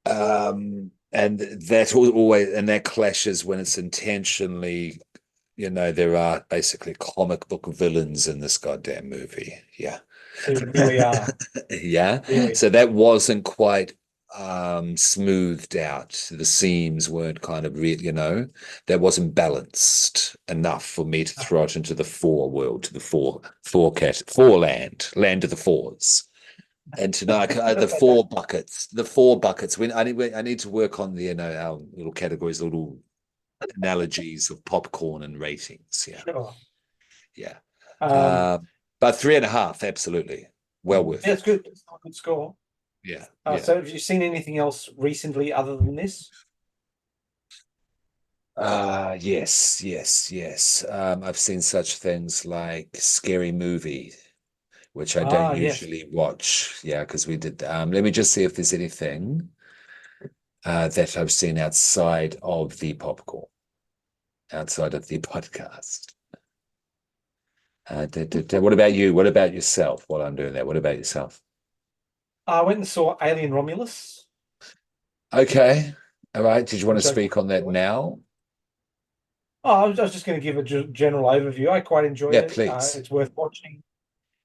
and that always and that clashes when it's intentionally, there are basically comic book villains in this goddamn movie. Yeah. They really are. Yeah. Really. So that wasn't quite smoothed out. The seams weren't kind of real, that wasn't balanced enough for me to throw it into the four world, to the four land of the fours. And tonight, the four buckets. I need to work on the, our little categories, little analogies of popcorn and ratings. Yeah, Sure. yeah. Um, Uh, but 3.5, absolutely, well worth yeah, it's it. good. It's a good score. Yeah, yeah. So have you seen anything else recently other than this? Yes, yes, yes. I've seen such things like Scary Movie, which I don't Ah, yes. usually watch. Yeah, because we did. Let me just see if there's anything that I've seen outside of the podcast. What about you? What about yourself while I'm doing that? What about yourself? I went and saw Alien Romulus, Okay. All right. Did you want to which I speak quite on that enjoyed. now? Oh, I was just going to give a general overview. I quite enjoyed Yeah, it. please. It's worth watching.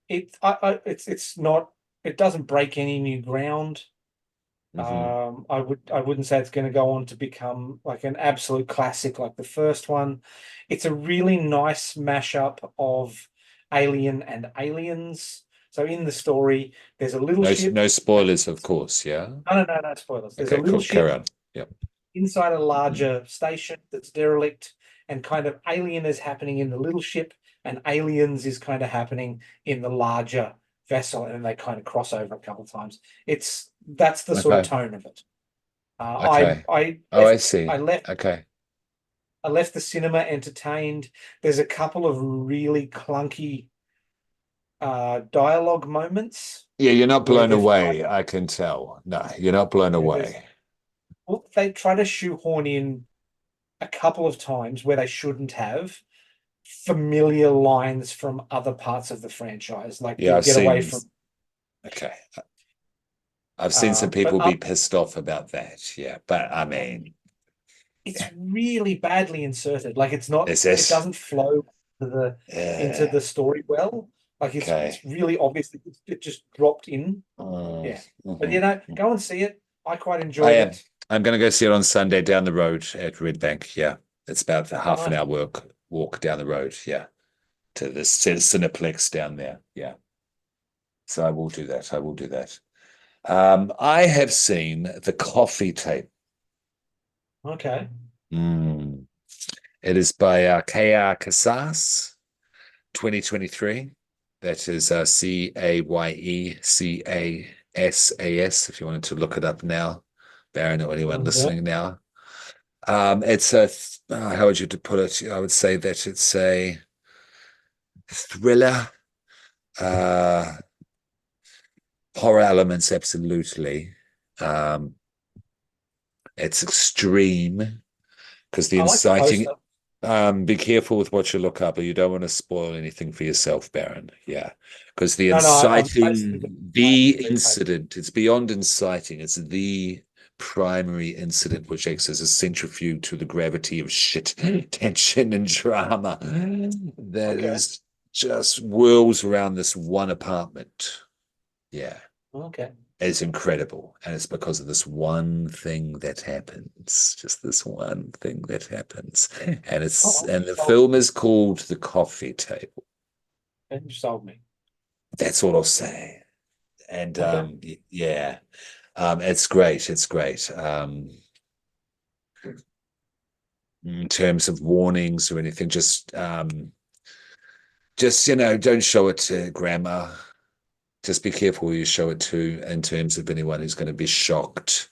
It's not. It doesn't break any new ground. Hmm. I wouldn't say it's going to go on to become like an absolute classic like the first one. It's a really nice mashup of Alien and Aliens. So in the story, there's a little No, ship. no spoilers, of course. Yeah. No spoilers. There's a Okay, little cool. Carry ship on. Yep. inside a Mhm. larger station that's derelict, and kind of Alien is happening in the little ship, and Aliens is kind of happening in the larger vessel, and they kind of cross over a couple of times. That's the sort of Okay. tone of it. Okay. I Oh, I left see. Okay. I left the cinema entertained. There's a couple of really clunky dialogue moments Yeah, you're not where blown they've tried away. I can tell. No, you're not blown there's away. well, they try to shoehorn in a couple of times where they shouldn't have familiar lines from other parts of the franchise. Like Yeah, you'll I've get away seen. from Okay. I've seen some but people be pissed off about that. Yeah, but I mean, it's Yeah. really badly inserted. Like it's not, Is it it? doesn't flow into Yeah. the story well. Like Okay. it's really obvious that it just dropped in. Yeah. But Mhm, mhm. go and see it. I quite I enjoyed am. it. I'm going to go see it on Sunday down the road at Red Bank. Yeah, it's about a Oh, half an nice. hour walk down the road. Yeah, to this to the Cineplex down there. Yeah, so I will do that. I will do that. I have seen the coffee tape. Okay. Mm. It is by K.R. Casas, 2023. That is CayeCasas, if you wanted to look it up now. Baron or anyone Okay. listening now. It's a, how would you to put it? I would say that it's a thriller, uh, horror elements, absolutely. Um, it's extreme because the I like the inciting, poster. be careful with what you look up, or you don't want to spoil anything for yourself, Baron. Yeah, because the No, no, I'm basically inciting, the the paper. incident, it's beyond inciting. It's the primary incident which acts as a centrifuge to the gravity of shit, tension, and drama that Okay. is just whirls around this one apartment. Yeah. Okay. It's incredible. And it's because of this one thing that happens. Just this one thing that happens. Oh, And the film is called The Coffee Table. you sold me. That's all I'll say. And Okay. yeah. It's great. It's great. In terms of warnings or anything, just don't show it to grandma. Just be careful who you show it to in terms of anyone who's going to be shocked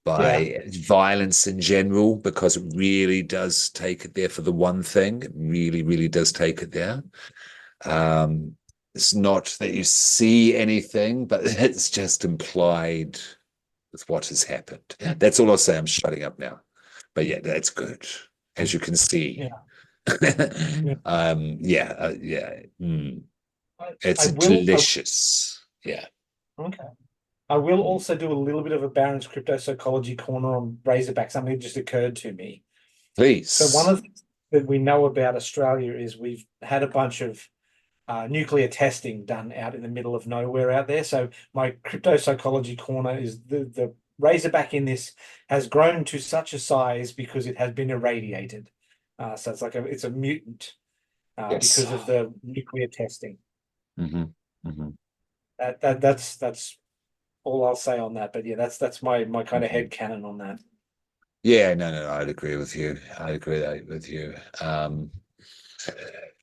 Yeah. by violence in general, because it really does take it there for the one thing. It really, really does take it there. Um, it's not that you see anything, but it's just implied with what has happened. That's all I'll say. I'm shutting up now. But yeah, that's good, as you can see. Yeah. Yeah. Yeah, yeah. I It's will. delicious. Yeah, Okay. I will mm. also do a little bit of a Baron's crypto psychology corner on Razorback. Something that just occurred to me. So one Please. of the things that we know about Australia is we've had a bunch of nuclear testing done out in the middle of nowhere out there. So my crypto psychology corner is the Razorback in this has grown to such a size because it has been irradiated. So it's a mutant Yes. because of the nuclear testing. Hmm. Hmm. That's all I'll say on that. But yeah, that's my kind of Hmm. head canon on that. Yeah, no, I'd agree with you. I'd agree with you.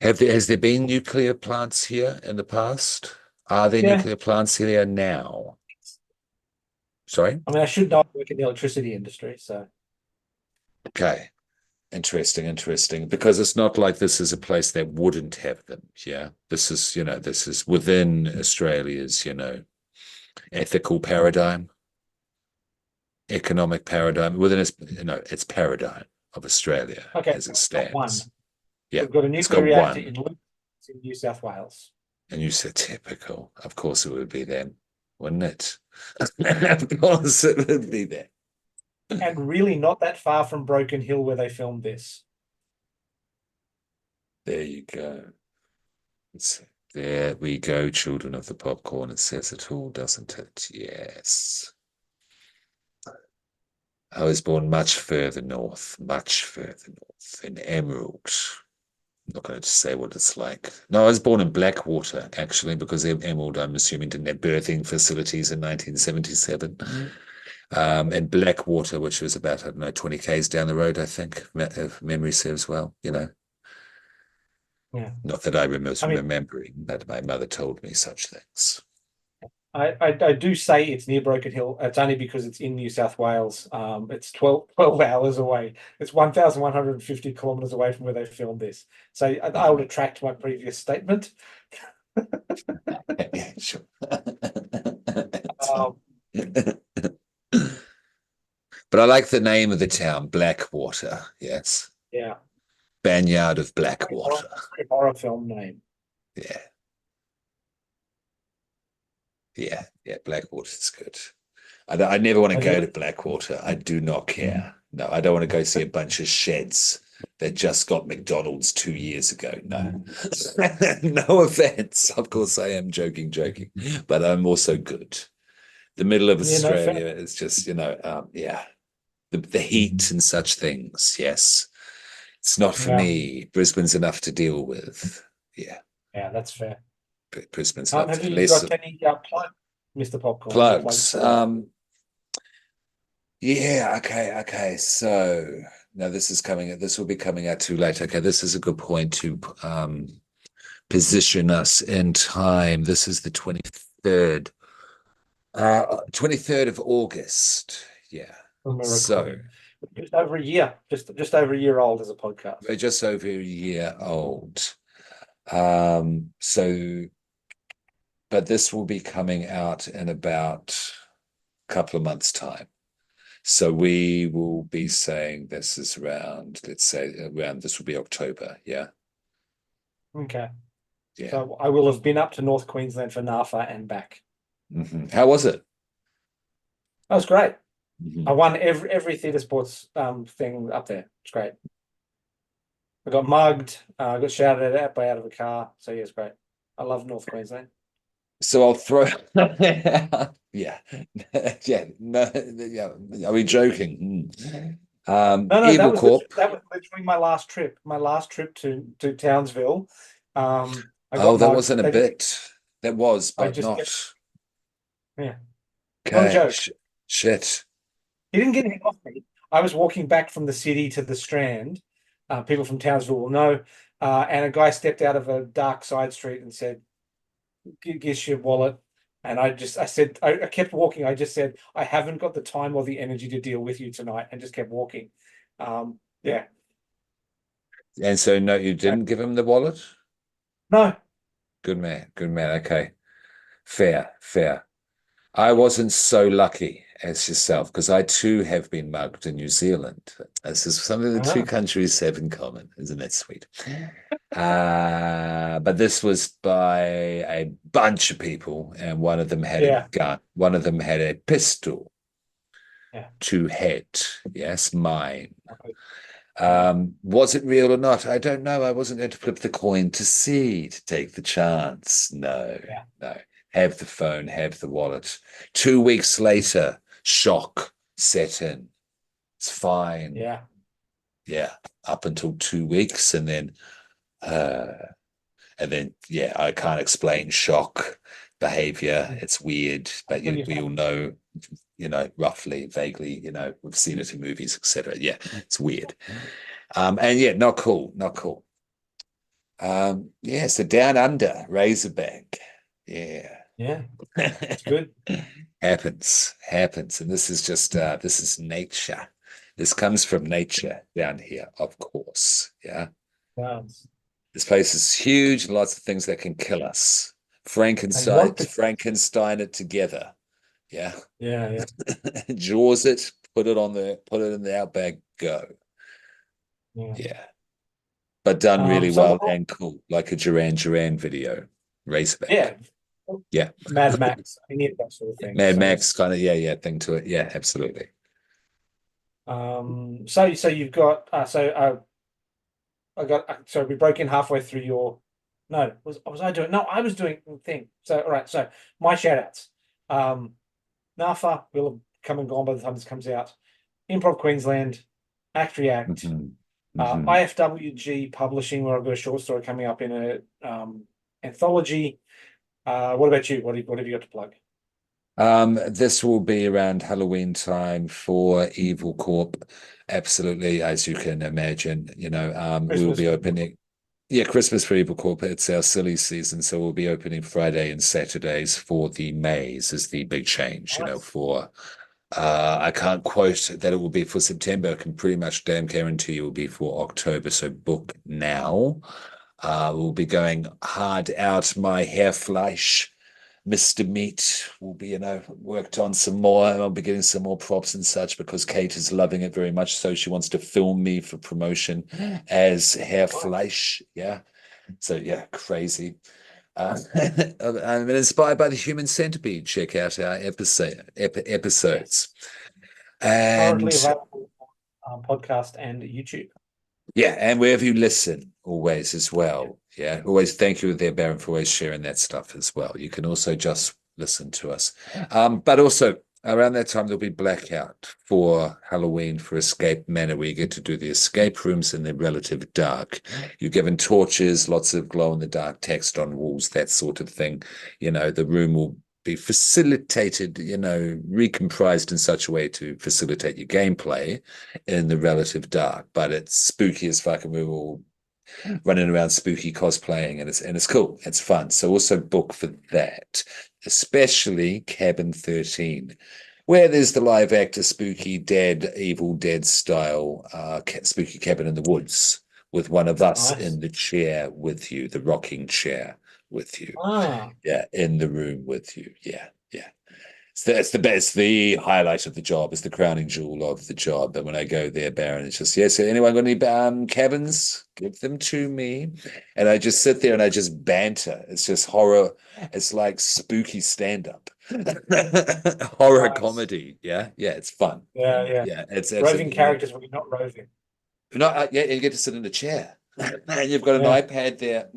Has there been nuclear plants here in the past? Are there Yeah, nuclear plants here now? Sorry? I mean I should know I work in the electricity industry, so Okay. Interesting, interesting. Because it's not like this is a place that wouldn't have them. Yeah. This is within Australia's, ethical paradigm, economic paradigm, within its paradigm of Australia okay. as it We've got one. stands. Yeah. We've got a It's nuclear got reactor one. in Luke, it's in New South Wales. And you said typical. Of course it would be them, wouldn't it? Of course it would be them. And really not that far from Broken Hill where they filmed this. There you go. There we go, children of the popcorn. It says it all, doesn't it? Yes. I was born much further north, in Emerald. I'm not going to say what it's like. No, I was born in Blackwater, actually, because Emerald, I'm assuming, didn't have birthing facilities in 1977. And Blackwater, which was about, I don't know, 20 k's down the road, I think, if memory serves well, Yeah. Not that I remember I mean, remembering, but my mother told me such things. I do say it's near Broken Hill. It's only because it's in New South Wales. It's 12 hours away. It's 1,150 kilometers away from where they filmed this. So I would retract my previous statement. Yeah, sure. It's fine. Um, But I like the name of the town, Blackwater. Yes. yeah. Banyard of Great horror, Blackwater. great horror film name. Yeah. Yeah. Yeah. Blackwater's good. I never want to Have you go to ever Blackwater. I do not care. No, I don't want to go see a bunch of sheds that just got McDonald's 2 years ago. No, no offense. Of course, I am joking, but I'm also good. The middle of Yeah, no, fair. Australia is just, yeah, the heat and such things. Yes, it's not for Yeah, me. Brisbane's enough to deal with. Yeah, yeah, that's fair. Brisbane's enough Have to, you less got any plugs, Mr. Popcorn? Any plugs plugs. for the? Yeah, okay. So now this is coming. This will be coming out too late. Okay, this is a good point to position us in time. This is the 23rd, 23rd of August. Yeah. When we're So recording? Just over a year, just over a year old as a podcast. we're just over a year old. So, but this will be coming out in about a couple of months' time. So we will be saying this is around, let's say around this will be October. Yeah. Okay, Yeah. so I will have been up to North Queensland for NAFA and back. How was it? That was great. I Mhm. won every theatre sports thing up there. It's great. I got mugged. I got shouted at by out of a car. So yeah, it's great. I love North Queensland. So I'll throw. Yeah, yeah, no, yeah. Are we joking? No, Evil Corp. that was literally my last trip. My last trip to Townsville. I Oh, got that mugged. wasn't a They just bit. That was, I but just not. kept yeah, not a Okay. joke. Shit. He didn't get anything off me. I was walking back from the city to the Strand. People from Townsville will know. And a guy stepped out of a dark side street and said, Give us your wallet. And I said, I kept walking. I just said, I haven't got the time or the energy to deal with you tonight, and just kept walking. Yeah. And so, no, you Uh, didn't give him the wallet? no. Good man. Good man. Okay. Fair. I wasn't so lucky as yourself because I too have been mugged in New Zealand. This is something the two Ah, countries have in common. Isn't that sweet? But this was by a bunch of people, and one of them had a yeah. gun. One of them had a pistol Yeah. to head. Yes, mine. Okay. Yeah. Was it real or not? I don't know. I wasn't going to flip the coin to see, to take the chance. No, Yeah. no. Have the phone, have the wallet. 2 weeks later, shock set in. It's fine. Yeah. Yeah, up until 2 weeks, uh, and then yeah, I can't explain shock behavior. It's weird, but When you we all know, roughly, vaguely, we've seen it in movies, etc. Yeah, it's weird. And yeah, not cool, not cool. Yeah, so down under, Razorback. Yeah. yeah, it's good. Happens. And this is nature. This comes from nature down here, of course. Yeah. Um, This place is huge, lots of things that can kill us. and one Frankenstein it together. Yeah. yeah. Jaws it, put it in the outback, go. Yeah. Yeah. But done really So well and cool, like a Duran video. Raceback. yeah, Yeah. Mad Max, any of that sort of thing. Mad So Max it's kind of, yeah, thing to it. Yeah, absolutely. so you've got I got so we broke in halfway through your no, was I doing no, I was doing the thing. So all right, so my shout outs. NAFA will have come and gone by the time this comes out. Improv Queensland, Act React, Mhm. Mhm. IFWG Publishing, where I've got a short story coming up in a anthology. What about you? What have you got to plug? This will be around Halloween time for Evil Corp. Absolutely, as you can imagine, we'll Christmas. be opening. Yeah, Christmas for Evil Corp. It's our silly season, so we'll be opening Friday and Saturdays for the Maze is the big change, Nice. for I can't quote that it will be for September. I can pretty much damn guarantee it will be for October. So book now. We'll be going hard out. My hair flash. Mr. Meat will be, worked on some more. I'll be getting some more props and such because Kate is loving it very much. So she wants to film me for promotion as hair Nice. flash. Yeah. So yeah, crazy. I'm inspired by the human centipede. Check out our episodes. Yes. And Currently available podcast and YouTube. Yeah, and wherever you listen, always as well. Yeah, always thank you there, Baron, for always sharing that stuff as well. You can also just listen to us. But also around that time there'll be Blackout for Halloween for Escape Manor, where you get to do the escape rooms in the relative dark. You're given torches, lots of glow in the dark text on walls, that sort of thing. You know, the room will be facilitated, recomprised in such a way to facilitate your gameplay in the relative dark, but it's spooky as fuck, and we're all running around spooky cosplaying, and it's cool, it's fun. So also book for that, especially Cabin 13, where there's the live actor spooky dead, Evil Dead style spooky cabin in the woods with one of us Nice. in the chair with you, the rocking chair with you. Ah, Yeah, in the room with you. Yeah, yeah. It's the best, the highlight of the job, is the crowning jewel of the job. And when I go there, Baron, it's just, yes, anyone got any cabins? Give them to me. And I just sit there and I just banter. It's just horror. It's like spooky stand-up. Horror nice. comedy. Yeah, yeah, it's fun. Yeah, yeah. Yeah, it's Roving absolutely. characters when you're not roving. Yeah, you get to sit in a chair. And you've got an Yeah. iPad there.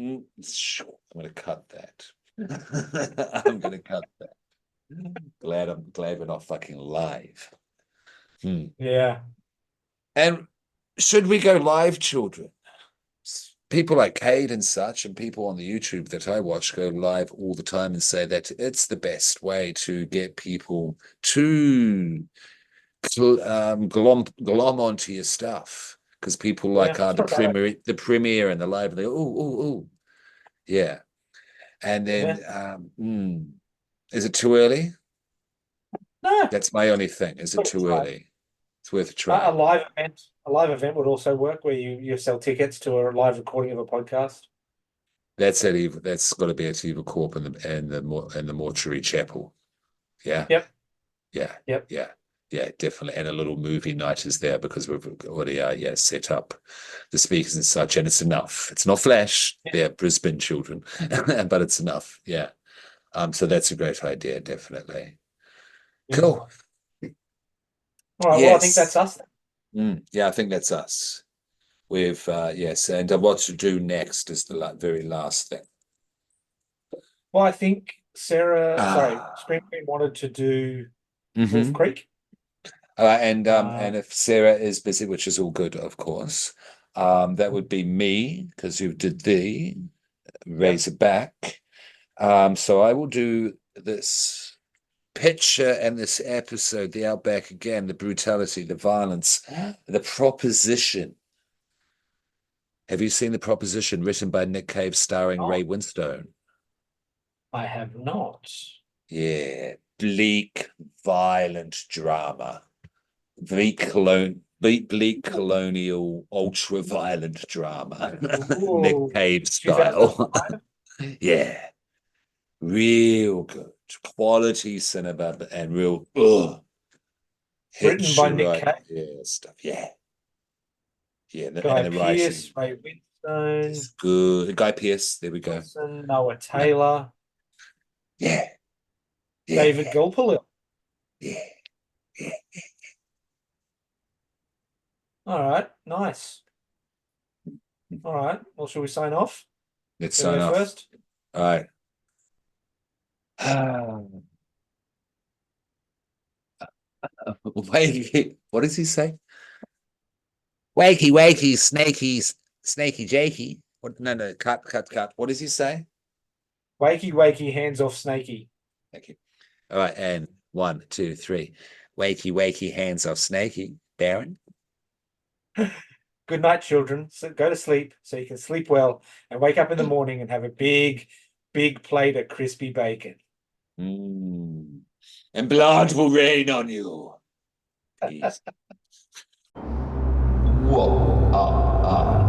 Sure, I'm going to cut that. I'm going to cut that. I'm glad we're not fucking live. Yeah. And should we go live, children? People like Cade and such, and people on the YouTube that I watch go live all the time and say that it's the best way to get people to glom onto your stuff, because people Yeah. like It's not bad. the premiere and the live, and they go, oh, yeah. And then, Yeah. is it too early? No. That's my only thing. Is it Worth a too try. early? It's worth a try. A live event would also work where you sell tickets to a live recording of a podcast. That's at Eva. That's got to be at Eva Corp in the mortuary chapel. Yeah, Yep. yeah, Yep. yeah, yeah, definitely. And a little movie night is there because we've already set up the speakers and such, and it's enough. It's not flash. Yeah. They're Brisbane children, but it's enough. Yeah. So that's a great idea, definitely. Yeah. Cool. All right. Well, I think that's Yes. us. Yeah, I think that's us. We've yes, and what to do next is the very last thing. Well, I think Ah. Scream Queen wanted to do Wolf Mm-hmm. Creek. And if Sarah is busy, which is all good, of course, that would be me, because you did the Yep. Razorback. So I will do this picture and this episode, the Outback again, the brutality, the violence, the proposition. Have you seen the proposition written by Nick Cave, starring Oh, Ray Winstone? I have not. Yeah, bleak, violent drama. Bleak colonial ultra violent drama. Nick Ooh, Cave style. 2005. Yeah, real good quality cinema, and real Written hits by you Nick right. Cave, Yeah, stuff. Yeah, yeah, Guy and the writing Pearce, Ray Winstone, is good. Guy Pearce, there we go. Wilson, Noah No, Taylor, yeah, David yeah, Gulpilil. yeah, yeah. All right, nice. All right. Well, shall we sign off? Let's Gonna sign go off. first? All right. Wait, what does he say? Wakey, wakey, snaky, snaky, jakey. What? No, no, cut. What does he say? Wakey, wakey, hands off Snakey. Thank you. All right, and 1, 2, 3. Wakey, wakey, hands off snaky. Baron. Good night, children. So go to sleep so you can sleep well and wake up in the morning and have a big, big plate of crispy bacon. And blood will rain on you. Peace. Whoa.